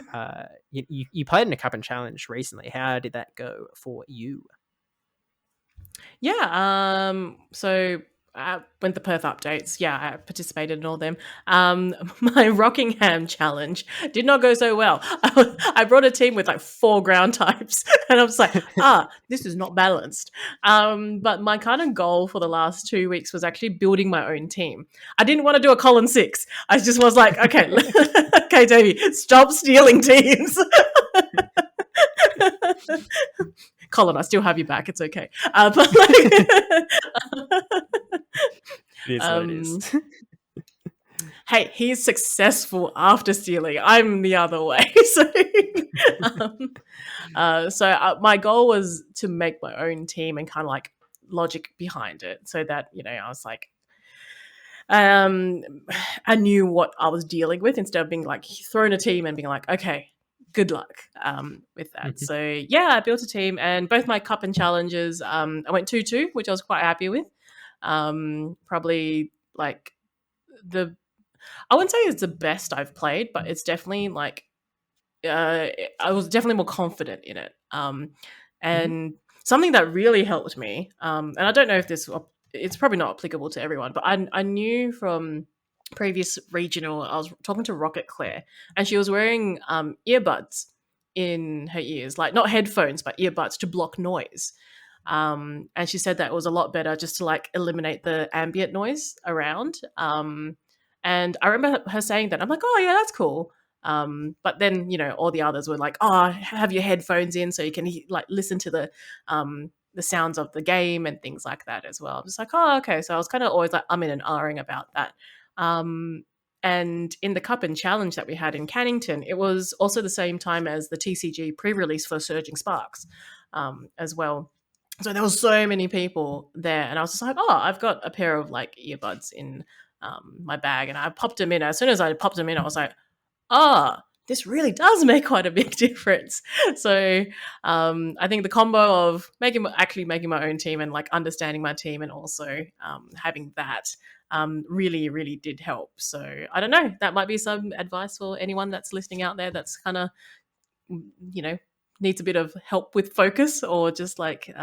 you played in a cup and challenge recently. How did that go for you? Yeah. So when the Perth updates, yeah, I participated in all them. My Rockingham challenge did not go so well. I brought a team with like 4 ground types, and I was like, this is not balanced. But my kind of goal for the last 2 weeks was actually building my own team. I didn't want to do a Colin 6. I just was like, okay, okay, Davey, stop stealing teams. Colin, I still have you back. It's okay. But like, It is what it is. Hey, he's successful after stealing. I'm the other way. So my goal was to make my own team and kind of like logic behind it, so that I was like, I knew what I was dealing with instead of being like thrown a team and being like, okay, good luck with that. So yeah, I built a team, and both my cup and challenges, I went 2-2, which I was quite happy with. Probably like I wouldn't say it's the best I've played, but it's definitely like I was definitely more confident in it. And something that really helped me, and I don't know if it's probably not applicable to everyone, but I knew from previous regional, I was talking to Rocket Claire, and she was wearing earbuds in her ears, like not headphones, but earbuds to block noise. And she said that it was a lot better just to like eliminate the ambient noise around. And I remember her saying that. I'm like, oh yeah, that's cool. But then all the others were like, oh, have your headphones in so you can like listen to the sounds of the game and things like that as well. I'm just like, oh, okay. So I was kind of always like, I'm in and ahhing about that. And in the Cup and Challenge that we had in Cannington, it was also the same time as the TCG pre-release for Surging Sparks as well. So there was so many people there, and I was just like, oh, I've got a pair of like earbuds in my bag, and I popped them in. As soon as I popped them in, I was like, this really does make quite a big difference. So I think the combo of making my own team and like understanding my team, and also having that really, really did help. So I don't know, that might be some advice for anyone that's listening out there that's kind of, needs a bit of help with focus, or just like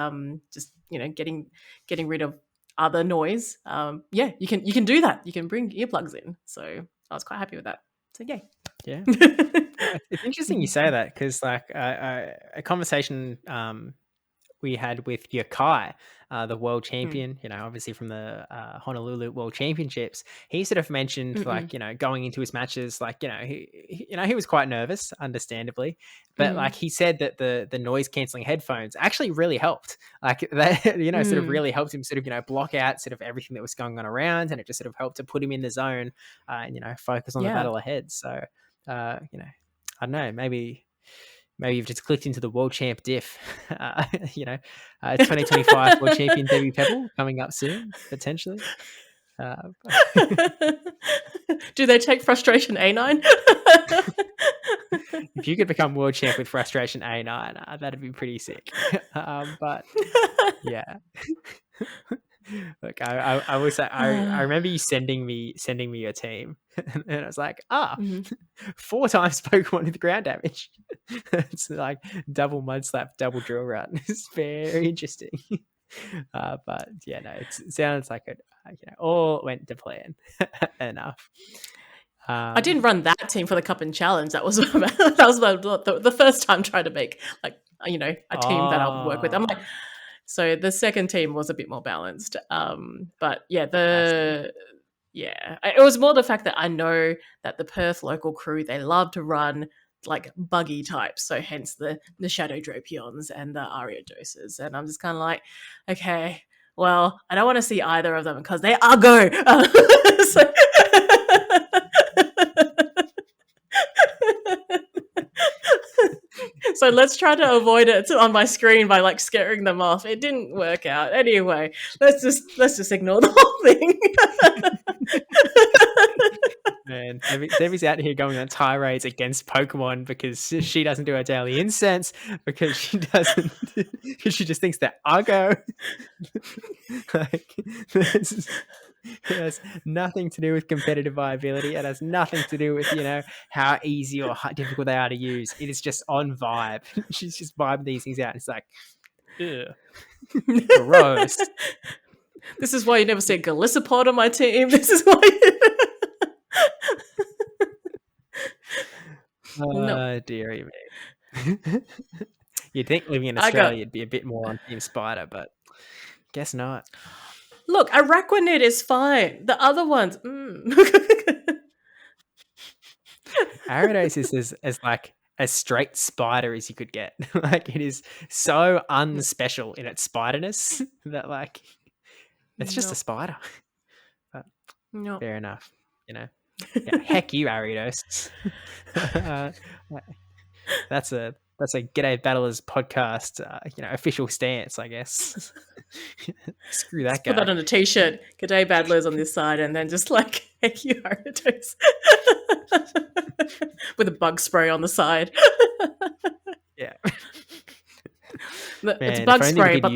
getting rid of other noise. You can do that. You can bring earplugs in. So I was quite happy with that. So yay. Yeah. It's interesting you say that, because like a conversation we had with Yokai, the world champion, obviously from the Honolulu World Championships, he sort of mentioned like, going into his matches, like, he was quite nervous, understandably, but like he said that the noise cancelling headphones actually really helped. Like that, sort of really helped him sort of, block out sort of everything that was going on around, and it just sort of helped to put him in the zone and, focus on the battle ahead. So, I don't know, maybe you've just clicked into the World Champ diff. 2025 World Champion Debbie Pebble coming up soon, potentially. Do they take Frustration A9? If you could become World Champ with Frustration A9, that'd be pretty sick. But yeah. Look, I will say, I remember you sending me your team, and I was like, 4 times Pokemon with ground damage. It's like double mud slap, double drill run. It's very interesting. But yeah, no, it sounds like it all went to plan enough. I didn't run that team for the Cup and Challenge. That was the first time trying to make like a team that I would work with. I'm like, so the second team was a bit more balanced. But yeah, it was more the fact that I know that the Perth local crew, they love to run like buggy types, so hence the Shadow Dropions and the Aria Doses, and I'm just kind of like, okay, well, I don't want to see either of them because they are go. So let's try to avoid it on my screen by like scaring them off. It didn't work out. Anyway, let's just ignore the whole thing. Man, Debbie's out here going on tirades against Pokemon because she doesn't do her daily incense, because she just thinks they're uggo. Like, it has nothing to do with competitive viability. It has nothing to do with, how easy or difficult they are to use. It is just on vibe. She's just vibing these things out. It's like, ugh, gross. This is why you never see a Galissapod on my team. This is why. No. Dearie me. You'd think living in Australia you'd be a bit more on Team Spider, but guess not. Look, Araquanid is fine. The other ones, Ariados is as like as straight spider as you could get. Like, it is so unspecial in its spiderness that like it's just a spider. But fair enough, Yeah, heck you, Ariados. That's a G'day Battlers podcast, official stance, I guess. Screw that guy. Put that on a t-shirt. G'day Battlers on this side, and then just like, heck you, Ariados. With a bug spray on the side. Yeah. It's bug spray, but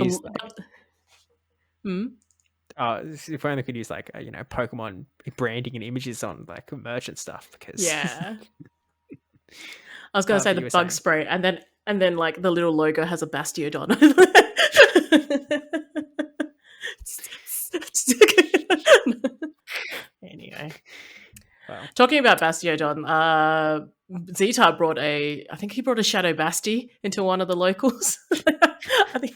if only could use like Pokemon branding and images on like merchant stuff, because I was gonna say the bug spray, and then like the little logo has a Bastiodon. Anyway, talking about Bastiodon, Zeta brought I think he brought a Shadow Basti into one of the locals. I think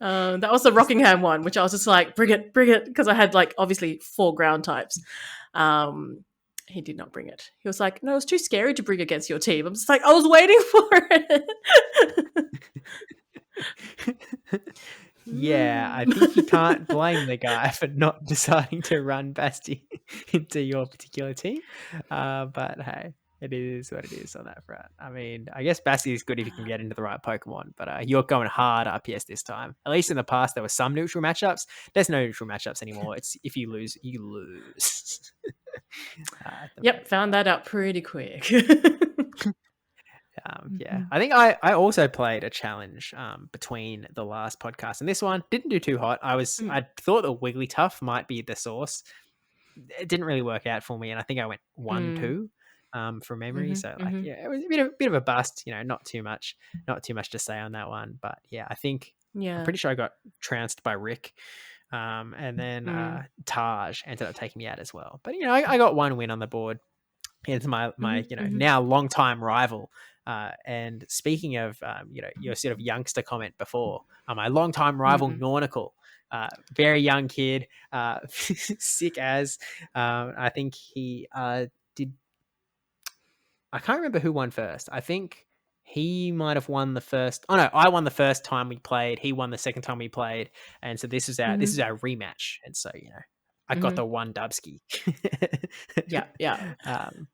that was the Rockingham one, which I was just like, bring it, because I had like obviously 4 ground types. He did not bring it. He was like, no, it's too scary to bring against your team. I'm just like, I was waiting for it. Yeah, I think you can't blame the guy for not deciding to run Basti into your particular team. But hey, it is what it is on that front. I mean, I guess Basti is good if you can get into the right Pokemon, but you're going hard RPS this time. At least in the past, there were some neutral matchups. There's no neutral matchups anymore. It's if you lose, you lose. Yep, found that out pretty quick. Yeah, I think I also played a challenge between the last podcast and this one. Didn't do too hot. I thought the Wigglytuff might be the source. It didn't really work out for me, and I think I went 1-2 from memory. So like, it was a bit of a bust. Not too much to say on that one. But yeah, I think I'm pretty sure I got trounced by Rick. And then Taj ended up taking me out as well. But I got 1 win on the board. It's my now long-time rival. And speaking of your sort of youngster comment before, my long-time rival Nautical, very young kid, sick as. I think he did. I can't remember who won first. I think he might have won the first. Oh no, I won the first time we played. He won the second time we played, and so this is our rematch. And so I got the 1 Dubsky. Yeah.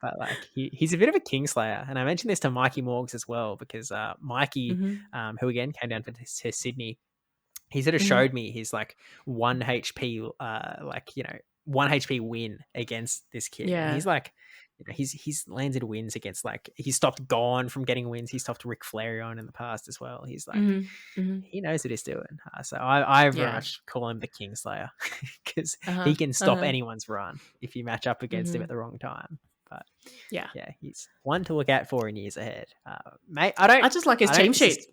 But like he's a bit of a Kingslayer, and I mentioned this to Mikey Morgs as well, because Mikey, who again came down to Sydney, he sort of showed me his like 1 HP, 1 HP win against this kid. Yeah, and he's like, he's landed wins against, like, he's stopped Gone from getting wins. He stopped Rick Flareon in the past as well. He's like, he knows what he's doing. So I very much call him the Kingslayer, because he can stop anyone's run if you match up against him at the wrong time. But yeah, he's one to look out for in years ahead. Mate, I just like his team sheet.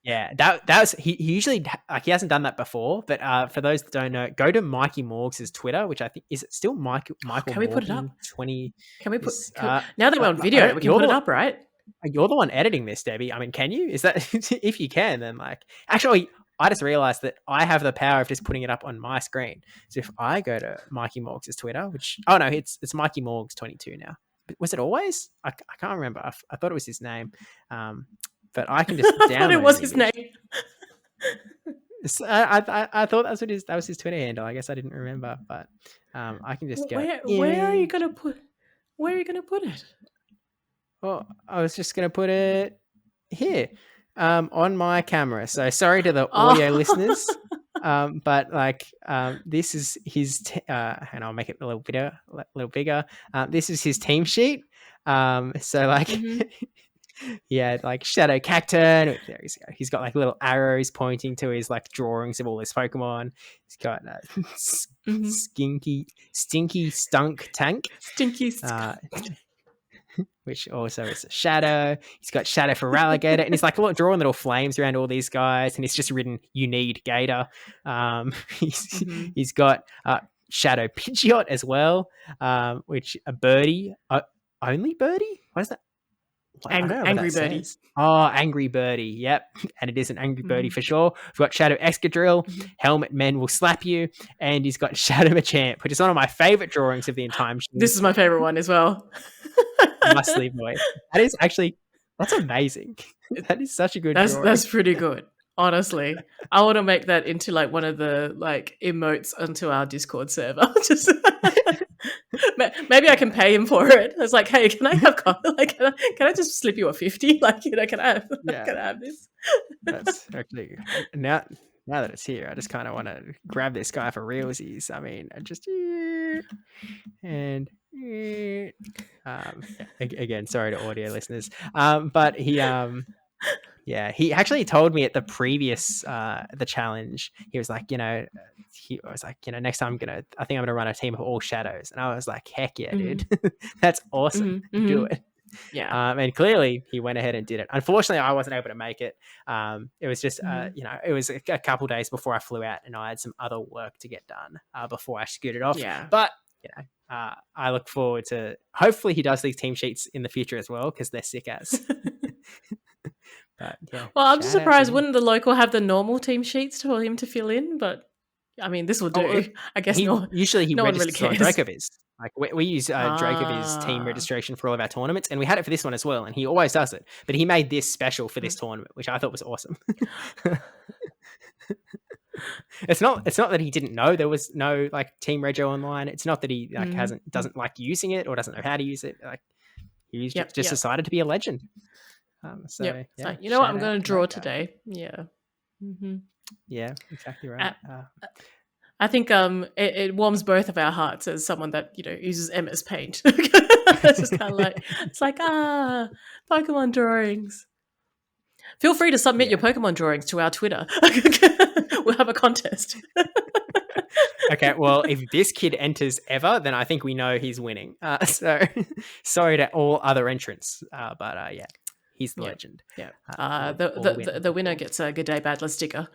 Yeah, that was he usually like he hasn't done that before, but for those that don't know, go to Mikey Morgs' Twitter, which I think is it still Michael Can we put it up? Morgan 20 Can we put is now that we're on I video, don't, we can put it up, right? you're the one editing this, Debbie. I mean, can you? Is that if you can, then like actually I just realized that I have the power of just putting it up on my screen. So if I go to Mikey Morgs' Twitter, which no, it's Mikey Morgs 22 now. Was it always? I can't remember. I thought it was his name. But I can just download. I thought it was his name. I thought that was his Twitter handle. I guess I didn't remember, but I can just go. Where are you gonna put? Where are you gonna put it? Well, I was just gonna put it here on my camera. So sorry to the audio listeners, but like this is his. And I'll make it a little bigger. This is his team sheet. So like. Yeah, like Shadow Cacturn. There he's got like little arrows pointing to his like drawings of all his Pokemon. He's got Stinky Stunk Tank. Stinky Skunk. Which also is a Shadow. He's got Shadow for Alligator, and he's like drawing little flames around all these guys, and he's just written "You need Gator." He's got Shadow Pidgeot as well, which a birdie, only birdie. What is that? Angry Birdie. Oh, Angry Birdie. Yep. And it is an Angry Birdie for sure. We've got Shadow Excadrill, Helmet Men Will Slap You, and he's got Shadow Machamp, which is one of my favorite drawings of the entire machine. This is my favorite one as well. Must-leave boy. That is actually, that's amazing. That is such a good drawing. That's pretty good. Honestly, I want to make that into like one of the like emotes onto our Discord server. Just maybe I can pay him for it. It's like, hey, can I have like can I just slip you a 50? Like, can I have this? That's actually now that it's here, I just kind of want to grab this guy for realsies. I mean, I just and again, sorry to audio listeners, but he yeah, he actually told me at the previous the challenge, he was like, next time I think I'm gonna run a team of all shadows, and I was like, heck yeah, dude, that's awesome, do it. Yeah. And clearly he went ahead and did it. Unfortunately, I wasn't able to make it. It was just it was a couple days before I flew out, and I had some other work to get done before I scooted off. Yeah, but I look forward to hopefully he does these team sheets in the future as well, because they're sick as. But, yeah, well, I'm just surprised. Wouldn't the local have the normal team sheets for him to fill in? But I mean, this will do. I guess usually he no one really registers cares. on Dracoviz. Like we use Dracoviz team registration for all of our tournaments, and we had it for this one as well. And he always does it, but he made this special for this tournament, which I thought was awesome. It's not that he didn't know there was no like team rego online. It's not that he like doesn't like using it or doesn't know how to use it. Like he just decided to be a legend. So you know what, I'm going to draw today. Yeah. Yeah, exactly right. I think it warms both of our hearts as someone that uses MS Paint. It's just kind of like Pokemon drawings. Feel free to submit your Pokemon drawings to our Twitter. We'll have a contest. Okay, well, if this kid enters ever, then I think we know he's winning. So sorry to all other entrants, but yeah. He's the legend. Yeah. The winner gets a Good Day Bad Luck sticker.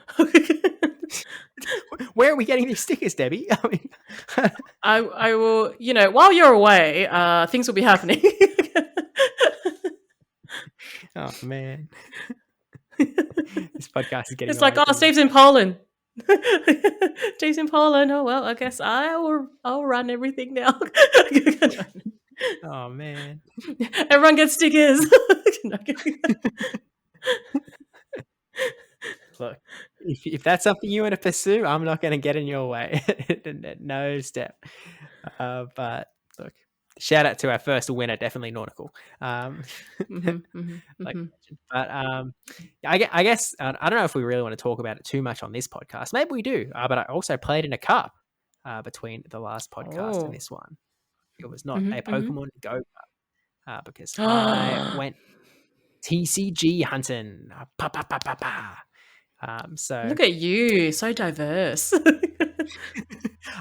Where are we getting these stickers, Debbie? I mean, I will, while you're away, things will be happening. Oh, man. This podcast is getting It's like, Steve's in Poland. Steve's in Poland. Oh, well, I guess I'll run everything now. Oh, man. Everyone gets stickers. Look, if that's something you want to pursue, I'm not going to get in your way. No step. But look, shout out to our first winner, definitely Nautical. But I guess I don't know if we really want to talk about it too much on this podcast. Maybe we do. But I also played in a cup between the last podcast and this one. It was not a Pokemon Go Cup because I went TCG hunting. So look at you, so diverse.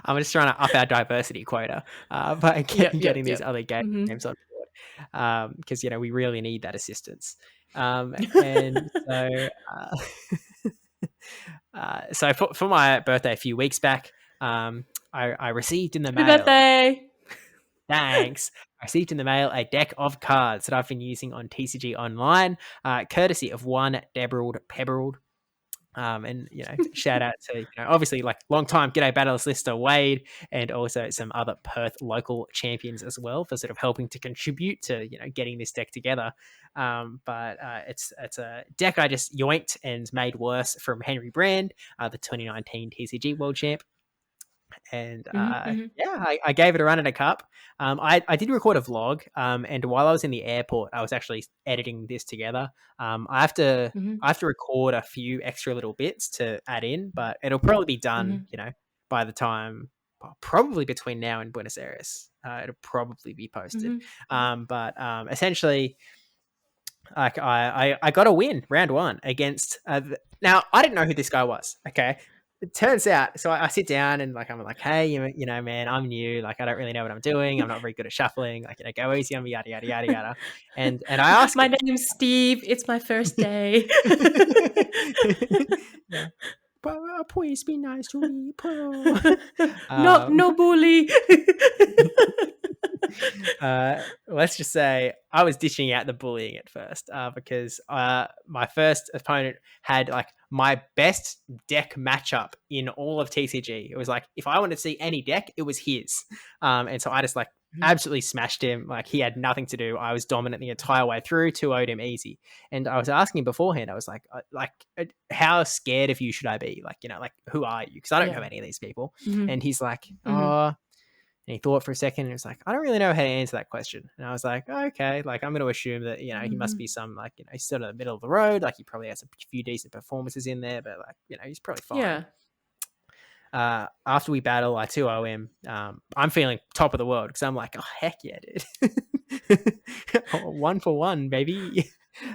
I'm just trying to up our diversity quota by getting these other games on board because we really need that assistance. And so, so for my birthday a few weeks back, I received in the Happy mail. birthday! Thanks. I received in the mail a deck of cards that I've been using on TCG Online, courtesy of one Deberald Pebberald. And shout out to obviously like long time G'day Battlers lister Wade, and also some other Perth local champions as well for sort of helping to contribute to getting this deck together. But it's a deck I just yoinked and made worse from Henry Brand, the 2019 TCG World Champ. And I gave it a run at a cup. I did record a vlog, and while I was in the airport, I was actually editing this together. I have to record a few extra little bits to add in, but it'll probably be done, by the time, probably between now and Buenos Aires. It'll probably be posted. But essentially, like I got a win round one against. Now I didn't know who this guy was. Okay. It turns out, so I sit down and I'm like, hey, man, I'm new. Like, I don't really know what I'm doing. I'm not very good at shuffling. Like, go easy on me, yada, yada, yada, yada. And I asked my name's Steve. It's my first day. Yeah. Please be nice to me, no bully. Let's just say I was dishing out the bullying at first, because my first opponent had like my best deck matchup in all of TCG. It was like, if I wanted to see any deck, it was his. And so I just like absolutely smashed him. Like, he had nothing to do. I was dominant the entire way through, 2-0'd him easy. And I was asking him beforehand, I was like, how scared of you should I be? Like, like, who are you? Because I don't know any of these people. And he's like, and he thought for a second and was like, I don't really know how to answer that question. And I was like, okay, like, I'm going to assume that, he must be some, like, he's still in the middle of the road. Like, he probably has a few decent performances in there, but like, he's probably fine. Yeah. After we battle, I 2-0 him. I'm feeling top of the world because I'm like, oh, heck yeah, dude. 1 for 1, baby.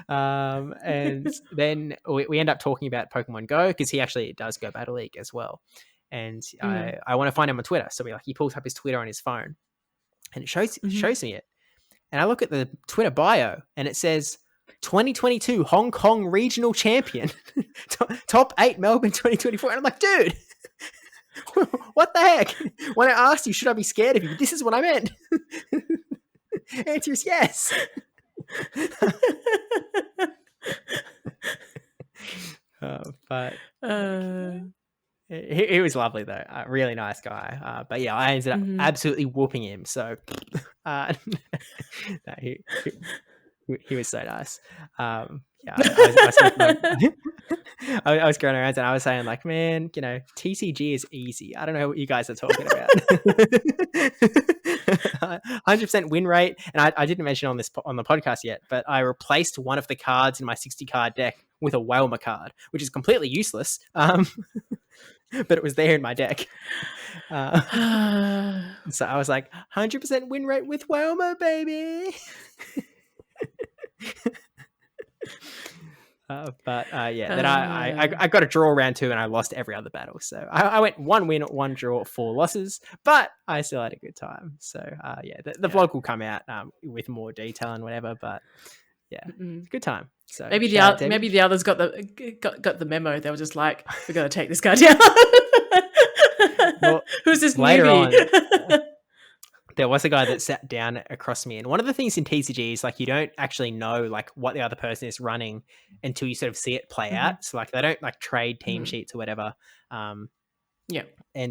And then we end up talking about Pokemon Go because he actually does go Battle League as well. And I want to find him on Twitter. So he pulls up his Twitter on his phone and it shows me it. And I look at the Twitter bio and it says 2022 Hong Kong Regional Champion, top 8 Melbourne 2024. And I'm like, dude, what the heck? When I asked you, should I be scared of you? This is what I meant. Answer is yes. But he was lovely though, really nice guy. But yeah, I ended up absolutely whooping him. So no, he was so nice. Yeah, I was going around and I was saying like, man, TCG is easy. I don't know what you guys are talking about. 100% win rate, and I didn't mention on the podcast yet, but I replaced one of the cards in my 60 card deck with a Whalmer card, which is completely useless. But it was there in my deck. So I was like, 100% win rate with Whalmer, baby. Then I got a draw round 2 and I lost every other battle. So I went 1 win, 1 draw, 4 losses, but I still had a good time. So the vlog will come out with more detail and whatever, but yeah, good time. So maybe the others got the memo. They were just like, we're going to take this guy down. Well, who's this later newbie? On, there was a guy that sat down across me, and one of the things in TCG is like you don't actually know like what the other person is running until you sort of see it play out. So like they don't like trade team sheets or whatever. And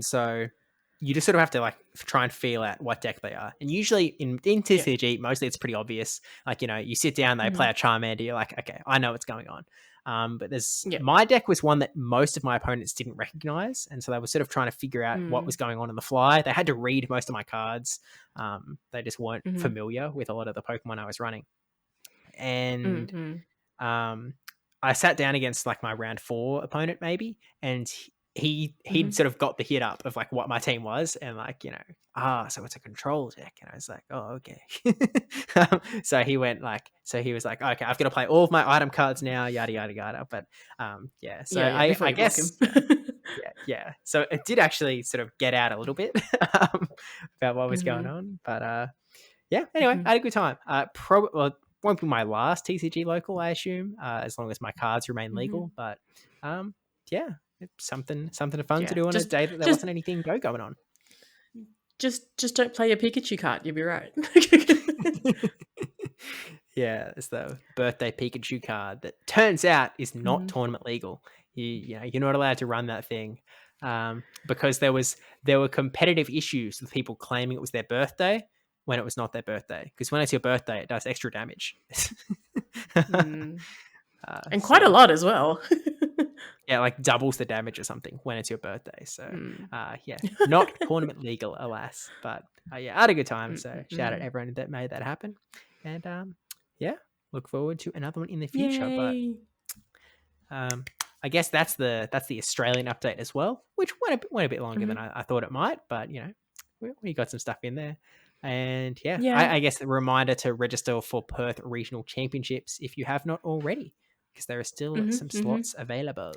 so you just sort of have to like try and feel out what deck they are. And usually in TCG, mostly it's pretty obvious. Like, you sit down, they play a Charmander, you're like, okay, I know what's going on. But my deck was one that most of my opponents didn't recognize. And so they were sort of trying to figure out what was going on the fly. They had to read most of my cards. They just weren't familiar with a lot of the Pokemon I was running. And I sat down against like my round 4 opponent maybe. And he'd sort of got the hit up of like what my team was and like, so it's a control deck. And I was like, oh, okay. So he was like, okay, I've got to play all of my item cards now, yada, yada, yada. But so I guess, yeah. So it did actually sort of get out a little bit about what was going on. But anyway, I had a good time. won't be my last TCG local, I assume, as long as my cards remain Mm-hmm. legal. But yeah, it's something fun to do on a Just day that there wasn't anything going on. just don't play your Pikachu card. You'll be right. Yeah, it's the birthday Pikachu card that turns out is not Mhm. tournament legal. You're not allowed to run that thing because there were competitive issues with people claiming it was their birthday when it was not their birthday. Because when it's your birthday, it does extra damage. And quite a lot as well. Yeah, like doubles the damage or something when it's your birthday. So, yeah, Mm. not tournament legal, alas. But yeah, I had a good time. So shout out everyone that made that happen. And yeah, look forward to another one in the future. Yay. But I guess that's the Australian update as well, which went a bit longer than I thought it might. But we got some stuff in there. And yeah, I guess a reminder to register for Perth Regional Championships if you have not already, because there are still some slots available.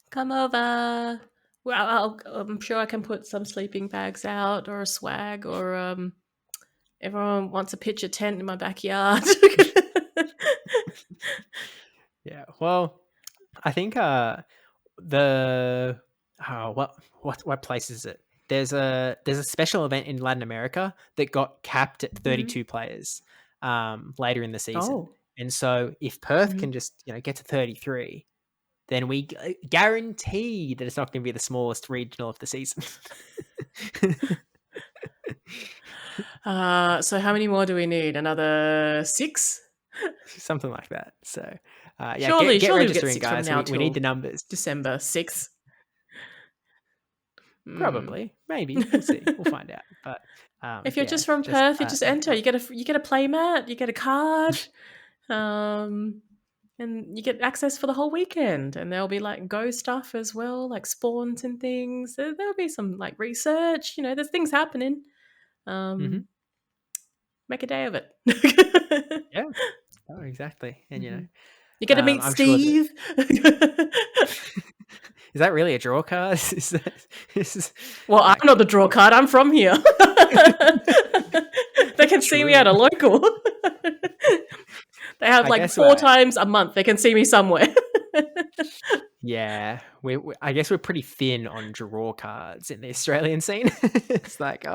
Come over. Well, I'm sure I can put some sleeping bags out or a swag, or everyone wants a picture tent in my backyard. Yeah, well, I think what place is it? There's a special event in Latin America that got capped at 32 players later in the season. And so if Perth can just get to 33, then we guarantee that it's not going to be the smallest regional of the season. So how many more do we need? Another 6? Something like that. So yeah, surely get we'll registering, get 6 guys. from now We need the numbers. December 6. Probably, maybe we'll see. We'll find out. But if you're just from Perth, you just enter. You get a play mat, you get a card, and you get access for the whole weekend. And there'll be like Go stuff as well, like spawns and things. There'll be some like research. There's things happening. Make a day of it. Yeah. Oh, exactly. And you get to meet Steve. Is that really a draw card? Well, I'm not the draw card. I'm from here. They can see me at a local. They have like 4 times a month. They can see me somewhere. Yeah, I guess we're pretty thin on draw cards in the Australian scene. It's like,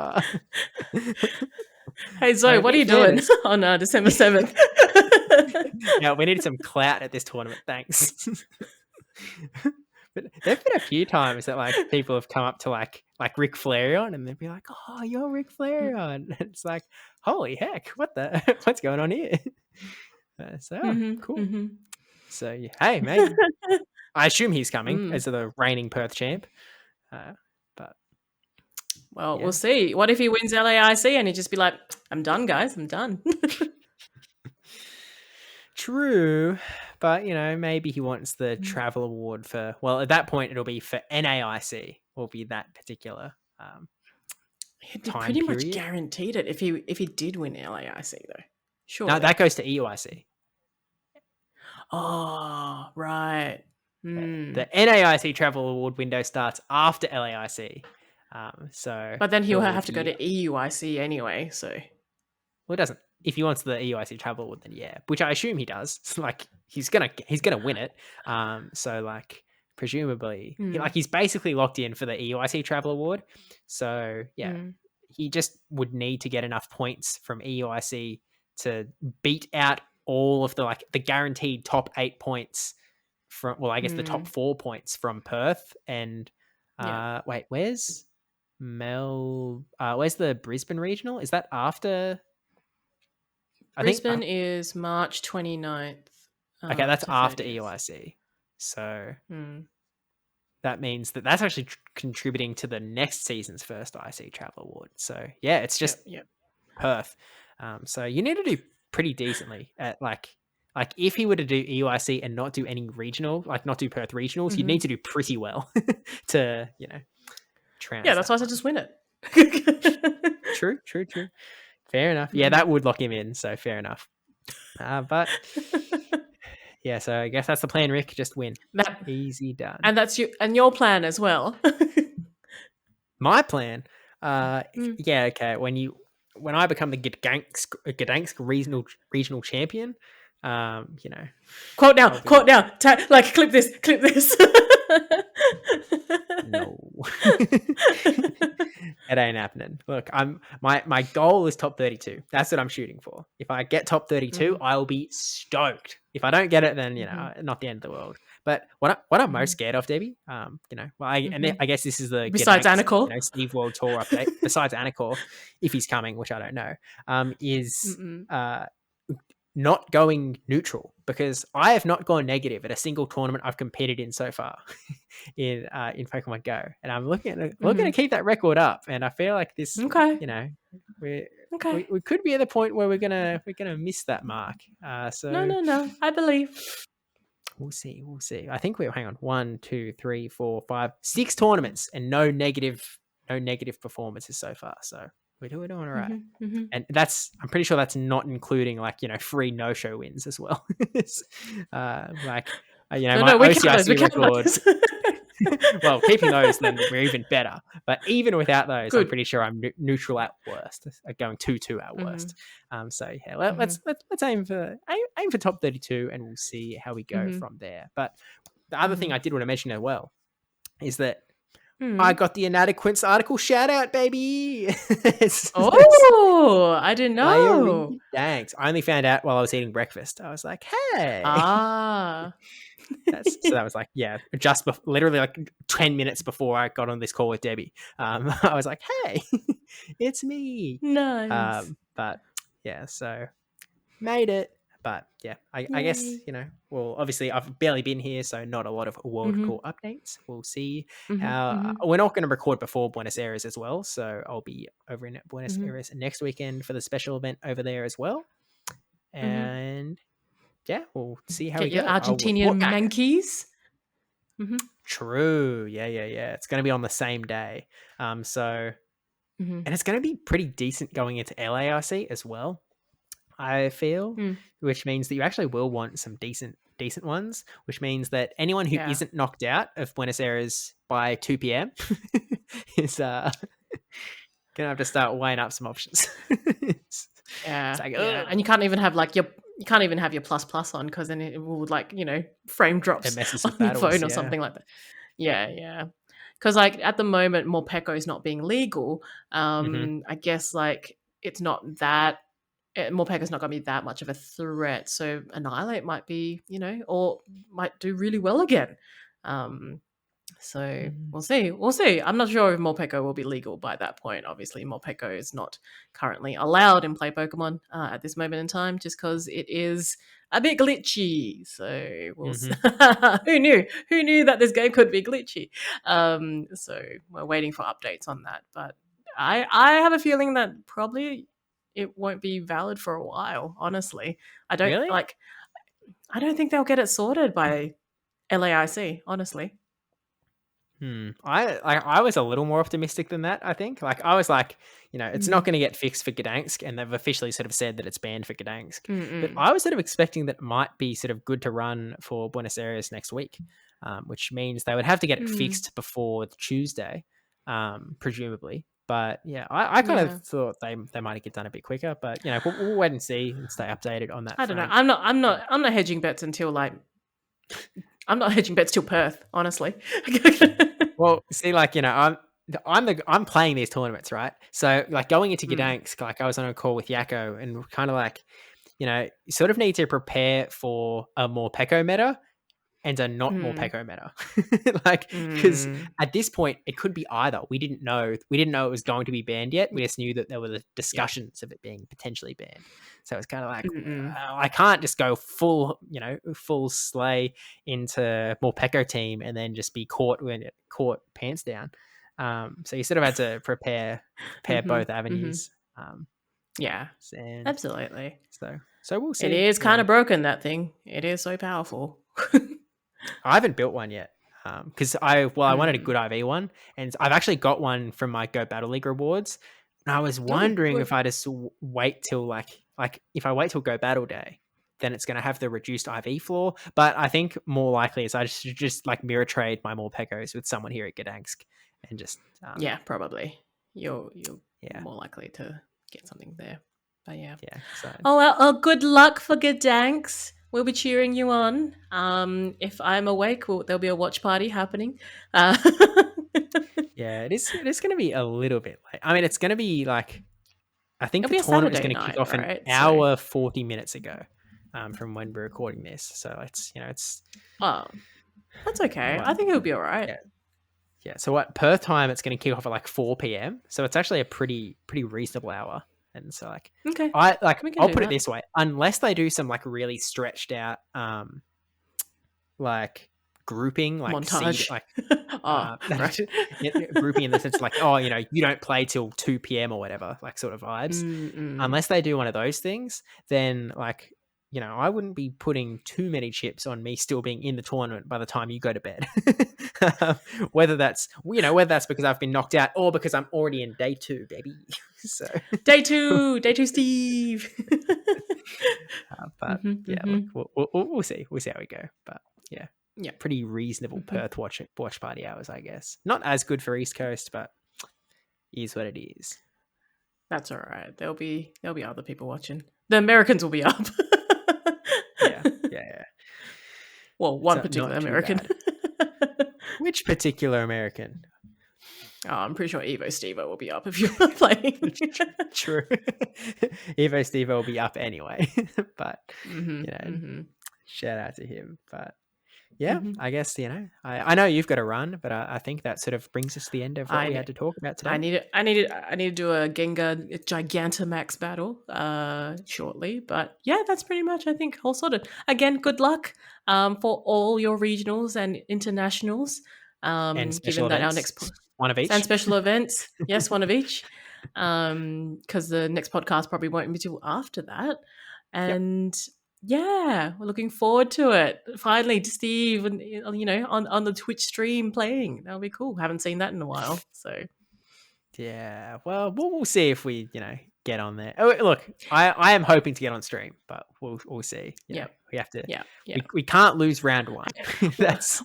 hey Zoe, what are you doing on December 7th? Yeah, we need some clout at this tournament. Thanks. But there've been a few times that like people have come up to like Ric Flairion and they'd be like, "Oh, you're Ric Flairion." It's like, holy heck, what's going on here? So cool. So yeah, hey, maybe I assume he's coming as the reigning Perth champ. But we'll see. What if he wins LAIC and he'd just be like, "I'm done, guys. I'm done." True, but maybe he wants the travel award for. Well, at that point, it'll be for NAIC. Will be that particular He'd be pretty much guaranteed it if he did win LAIC though. Sure. No, that goes to EUIC. Oh, right. The NAIC travel award window starts after LAIC. But then he'll have to go to EUIC anyway. So, well, it doesn't. If he wants the EUIC travel award, then yeah, which I assume he does. Like he's gonna win it. So like presumably, he's basically locked in for the EUIC travel award. So yeah, he just would need to get enough points from EUIC to beat out all of the guaranteed top 8 points from. Well, I guess the top 4 points from Perth and wait, where's where's the Brisbane regional? Is that after? Brisbane is March 29th. Okay, that's after EUIC. So that means that's actually contributing to the next season's first IC travel award. So yeah, it's just Perth. So you need to do pretty decently at like if he were to do EUIC and not do any regional, like not do Perth regionals, you'd need to do pretty well to transfer. Yeah, that's why I just win it. True. Fair enough. Yeah, that would lock him in. So fair enough. But yeah, so I guess that's the plan, Rick. Just win. Easy done. And that's your plan as well. My plan. Yeah. Okay. when I become the Gdansk regional champion, you know, Quote now, I'll be quote now. Like, clip this, clip this. no. It ain't happening. Look, my goal is top 32. That's what I'm shooting for. If I get top 32, I'll be stoked. If I don't get it, then not the end of the world. But what I'm most scared of, Debbie, I guess this is the Besides Gdansk, Anacor. Steve World Tour update. Besides Anacor, if he's coming, which I don't know, is not going neutral, because I have not gone negative at a single tournament I've competed in so far in Pokemon Go, and I'm looking to keep that record up. And I feel like this, we could be at the point where we're gonna miss that mark. So no, I believe. We'll see. I think hang on, 1, 2, 3, 4, 5, 6 tournaments and no negative performances so far. So we're doing all right. And I'm pretty sure that's not including free no-show wins as well. My OCIC record. Well, keeping those, then we're even better. But even without those, I'm pretty sure I'm neutral at worst, going 2-2 at worst. So yeah, let's aim for top 32, and we'll see how we go from there. But the other thing I did want to mention as well is that I got the Inadequates article shout out, baby. I didn't know. Thanks. I only found out while I was eating breakfast. I was like, hey. So that was literally 10 minutes before I got on this call with Debbie. I was like, hey, it's me. Nice. But yeah, so made it. But yeah, I guess, well, obviously I've barely been here, so not a lot of World Tour updates. We'll see how we're not going to record before Buenos Aires as well. So I'll be over in Buenos Aires next weekend for the special event over there as well. And yeah, we'll see how we get go. Your Argentinian monkeys. True. Yeah. It's going to be on the same day. And it's going to be pretty decent going into LAIC as well, I feel, which means that you actually will want some decent ones, which means that anyone who isn't knocked out of Buenos Aires by 2 p.m. is going to have to start weighing up some options. And you can't even have your plus on, because then it will frame drops on your phone or something like that. Yeah. Because at the moment, Morpeko is not being legal. I guess it's not that Morpeko is not going to be that much of a threat. So Annihilate might be, or might do really well again. So we'll see. I'm not sure if Morpeko will be legal by that point. Obviously, Morpeko is not currently allowed in Play Pokemon at this moment in time, just because it is a bit glitchy. So we'll see. Who knew that this game could be glitchy? So we're waiting for updates on that. But I have a feeling that probably it won't be valid for a while. Honestly, I don't I don't think they'll get it sorted by LAIC. Honestly. I was a little more optimistic than that. I think I was it's not going to get fixed for Gdansk, and they've officially sort of said that it's banned for Gdansk. But I was sort of expecting that it might be sort of good to run for Buenos Aires next week, which means they would have to get it fixed before Tuesday, presumably. But yeah, I kind of thought they might get done a bit quicker. But we'll wait and see and stay updated on that. I don't know. I'm not hedging bets until I'm not hedging bets till Perth, honestly. Well, see, I'm playing these tournaments, right? So going into Gdansk, I was on a call with Yakko, and kind of you sort of need to prepare for a more Peko meta and a not more Peko meta. Because at this point it could be either. We didn't know it was going to be banned yet. We just knew that there were the discussions of it being potentially banned. So it's kind of I can't just go full slay into more Peko team and then just be caught pants down. So you sort of had to prepare both avenues. Absolutely. So we'll see. It is kind of broken, that thing. It is so powerful. I haven't built one yet because I wanted a good IV one, and I've actually got one from my Go Battle League rewards. And I was wondering if I just wait till if I wait till Go Battle Day, then it's going to have the reduced IV floor. But I think more likely is I should just mirror trade my Morpekos with someone here at Gdansk and just probably you're more likely to get something there. But yeah. So Oh well. Oh, good luck for Gdansk. We'll be cheering you on. If I'm awake, there'll be a watch party happening. yeah, it is going to be a little bit late. I mean, it's going to be like, I think It'll the be a tournament is Saturday going to kick night, off an right? hour 40 minutes ago, from when we're recording this. So it's Oh, that's okay. what, I think it'll be all right. yeah. So what Perth time? It's going to kick off at like 4 p.m. So it's actually a pretty reasonable hour. And so like, Okay, I'll put it that. this way: unless they do some like really stretched out, like grouping, like Montage. Right. grouping in the sense like, oh, you don't play till 2 p.m. or whatever, like sort of vibes. Unless they do one of those things, then like, I wouldn't be putting too many chips on me still being in the tournament by the time you go to bed. whether that's because I've been knocked out or because I'm already in day 2, baby. So day two, Steve. But look, we'll see how we go. But yeah, pretty reasonable Perth watch party hours, I guess. Not as good for East Coast, but is what it is. That's all right. There'll be other people watching. The Americans will be up. Yeah. Well, one particular American. Which particular American? Oh, I'm pretty sure Evo Stevo will be up if you're playing. True. Evo Stevo will be up anyway. But shout out to him. But yeah, I guess I know you've got to run, but I think that sort of brings us to the end of what we had to talk about today. I need to do a Gengar Gigantamax battle shortly, but yeah, that's pretty much I think all sorted. Again, good luck for all your regionals and internationals. And special given events. That our next one of each and special events, yes, one of each. Because the next podcast probably won't be till after that, and. Yep. Yeah, we're looking forward to it. Finally, Steve, on the Twitch stream playing. That'll be cool. Haven't seen that in a while. So, yeah. Well, we'll see if we, get on there. Oh, look, I am hoping to get on stream, but we'll see. We have to. Yeah. We can't lose round 1.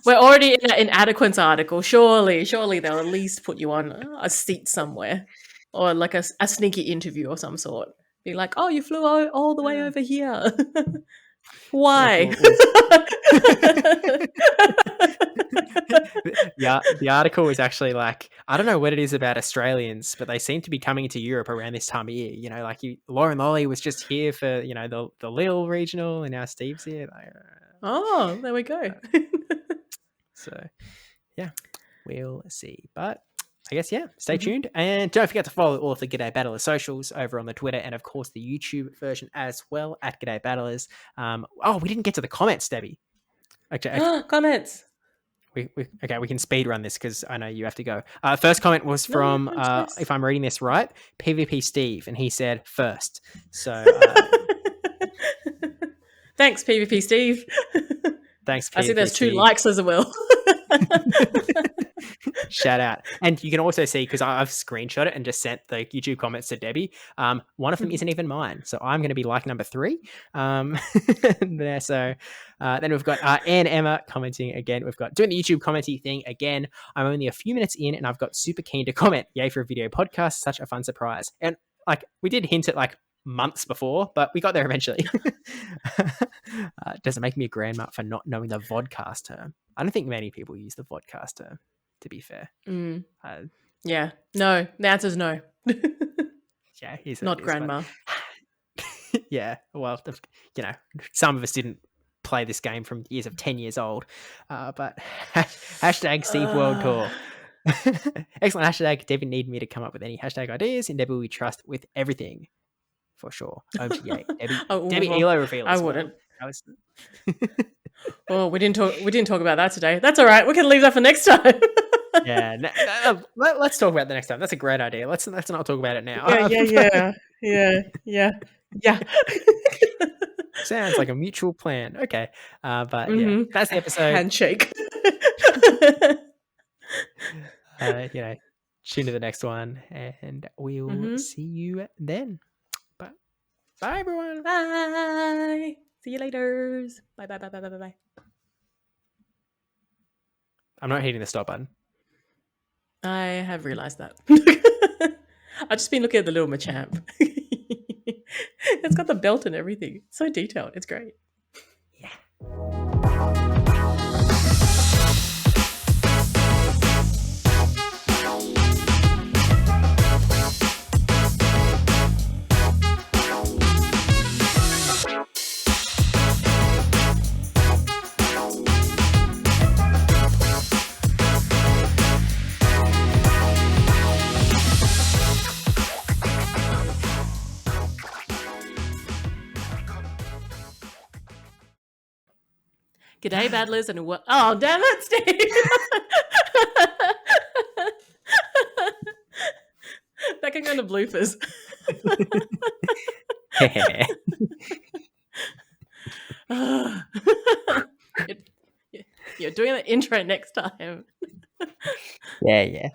We're already in an Adequance article. Surely they'll at least put you on a seat somewhere, or like a sneaky interview of some sort. Be like, oh, you flew all the way over here. Why? The article was actually like, I don't know what it is about Australians, but they seem to be coming to Europe around this time of year. Like Lauren Lolly was just here for the Lille Regional, and now Steve's here. Oh, there we go. So yeah, we'll see. But I guess, stay tuned. And don't forget to follow all of the G'day Battlers socials over on the Twitter and, of course, the YouTube version as well at G'day Battlers. We didn't get to the comments, Debbie. Okay. Comments. We can speed run this because I know you have to go. First comment was from, if I'm reading this right, PvP Steve, and he said first. So thanks, PvP Steve. Thanks, PvP I see there's 2 Steve. likes as well. Shout out. And you can also see, because I've screenshot it and just sent the YouTube comments to Debbie, one of them isn't even mine, so I'm going to be like number 3 there. So then we've got Anne Emma commenting again. We've got doing the YouTube commenting thing again. I'm only a few minutes in and I've got super keen to comment. Yay for a video podcast, such a fun surprise. And like we did hint at like months before, but we got there eventually. Doesn't make me a grandma for not knowing the vodcast term. I don't think many people use the vodcast term, to be fair. Yeah. No. The answer is no. Yeah. Not grandma. Yeah. Well, some of us didn't play this game from years of 10 years old. But hashtag Steve World Tour. Excellent hashtag. Debbie need me to come up with any hashtag ideas, and Debbie we trust with everything. For sure. Debbie Elo reveal. I wouldn't. Oh, we didn't talk about that today. That's all right. We can leave that for next time. Yeah. Let's talk about it the next time. That's a great idea. Let's not talk about it now. Yeah. Sounds like a mutual plan. Okay. But yeah, that's the episode. Handshake. Tune to the next one, and we'll see you then. Bye, everyone. Bye. See you later. Bye. I'm not hitting the stop button. I have realized that. I've just been looking at the little Machamp. It's got the belt and everything. It's so detailed. It's great. Yeah. G'day, Badlers, and oh, damn it, Steve! That can go into bloopers. You're doing the intro next time. Yeah.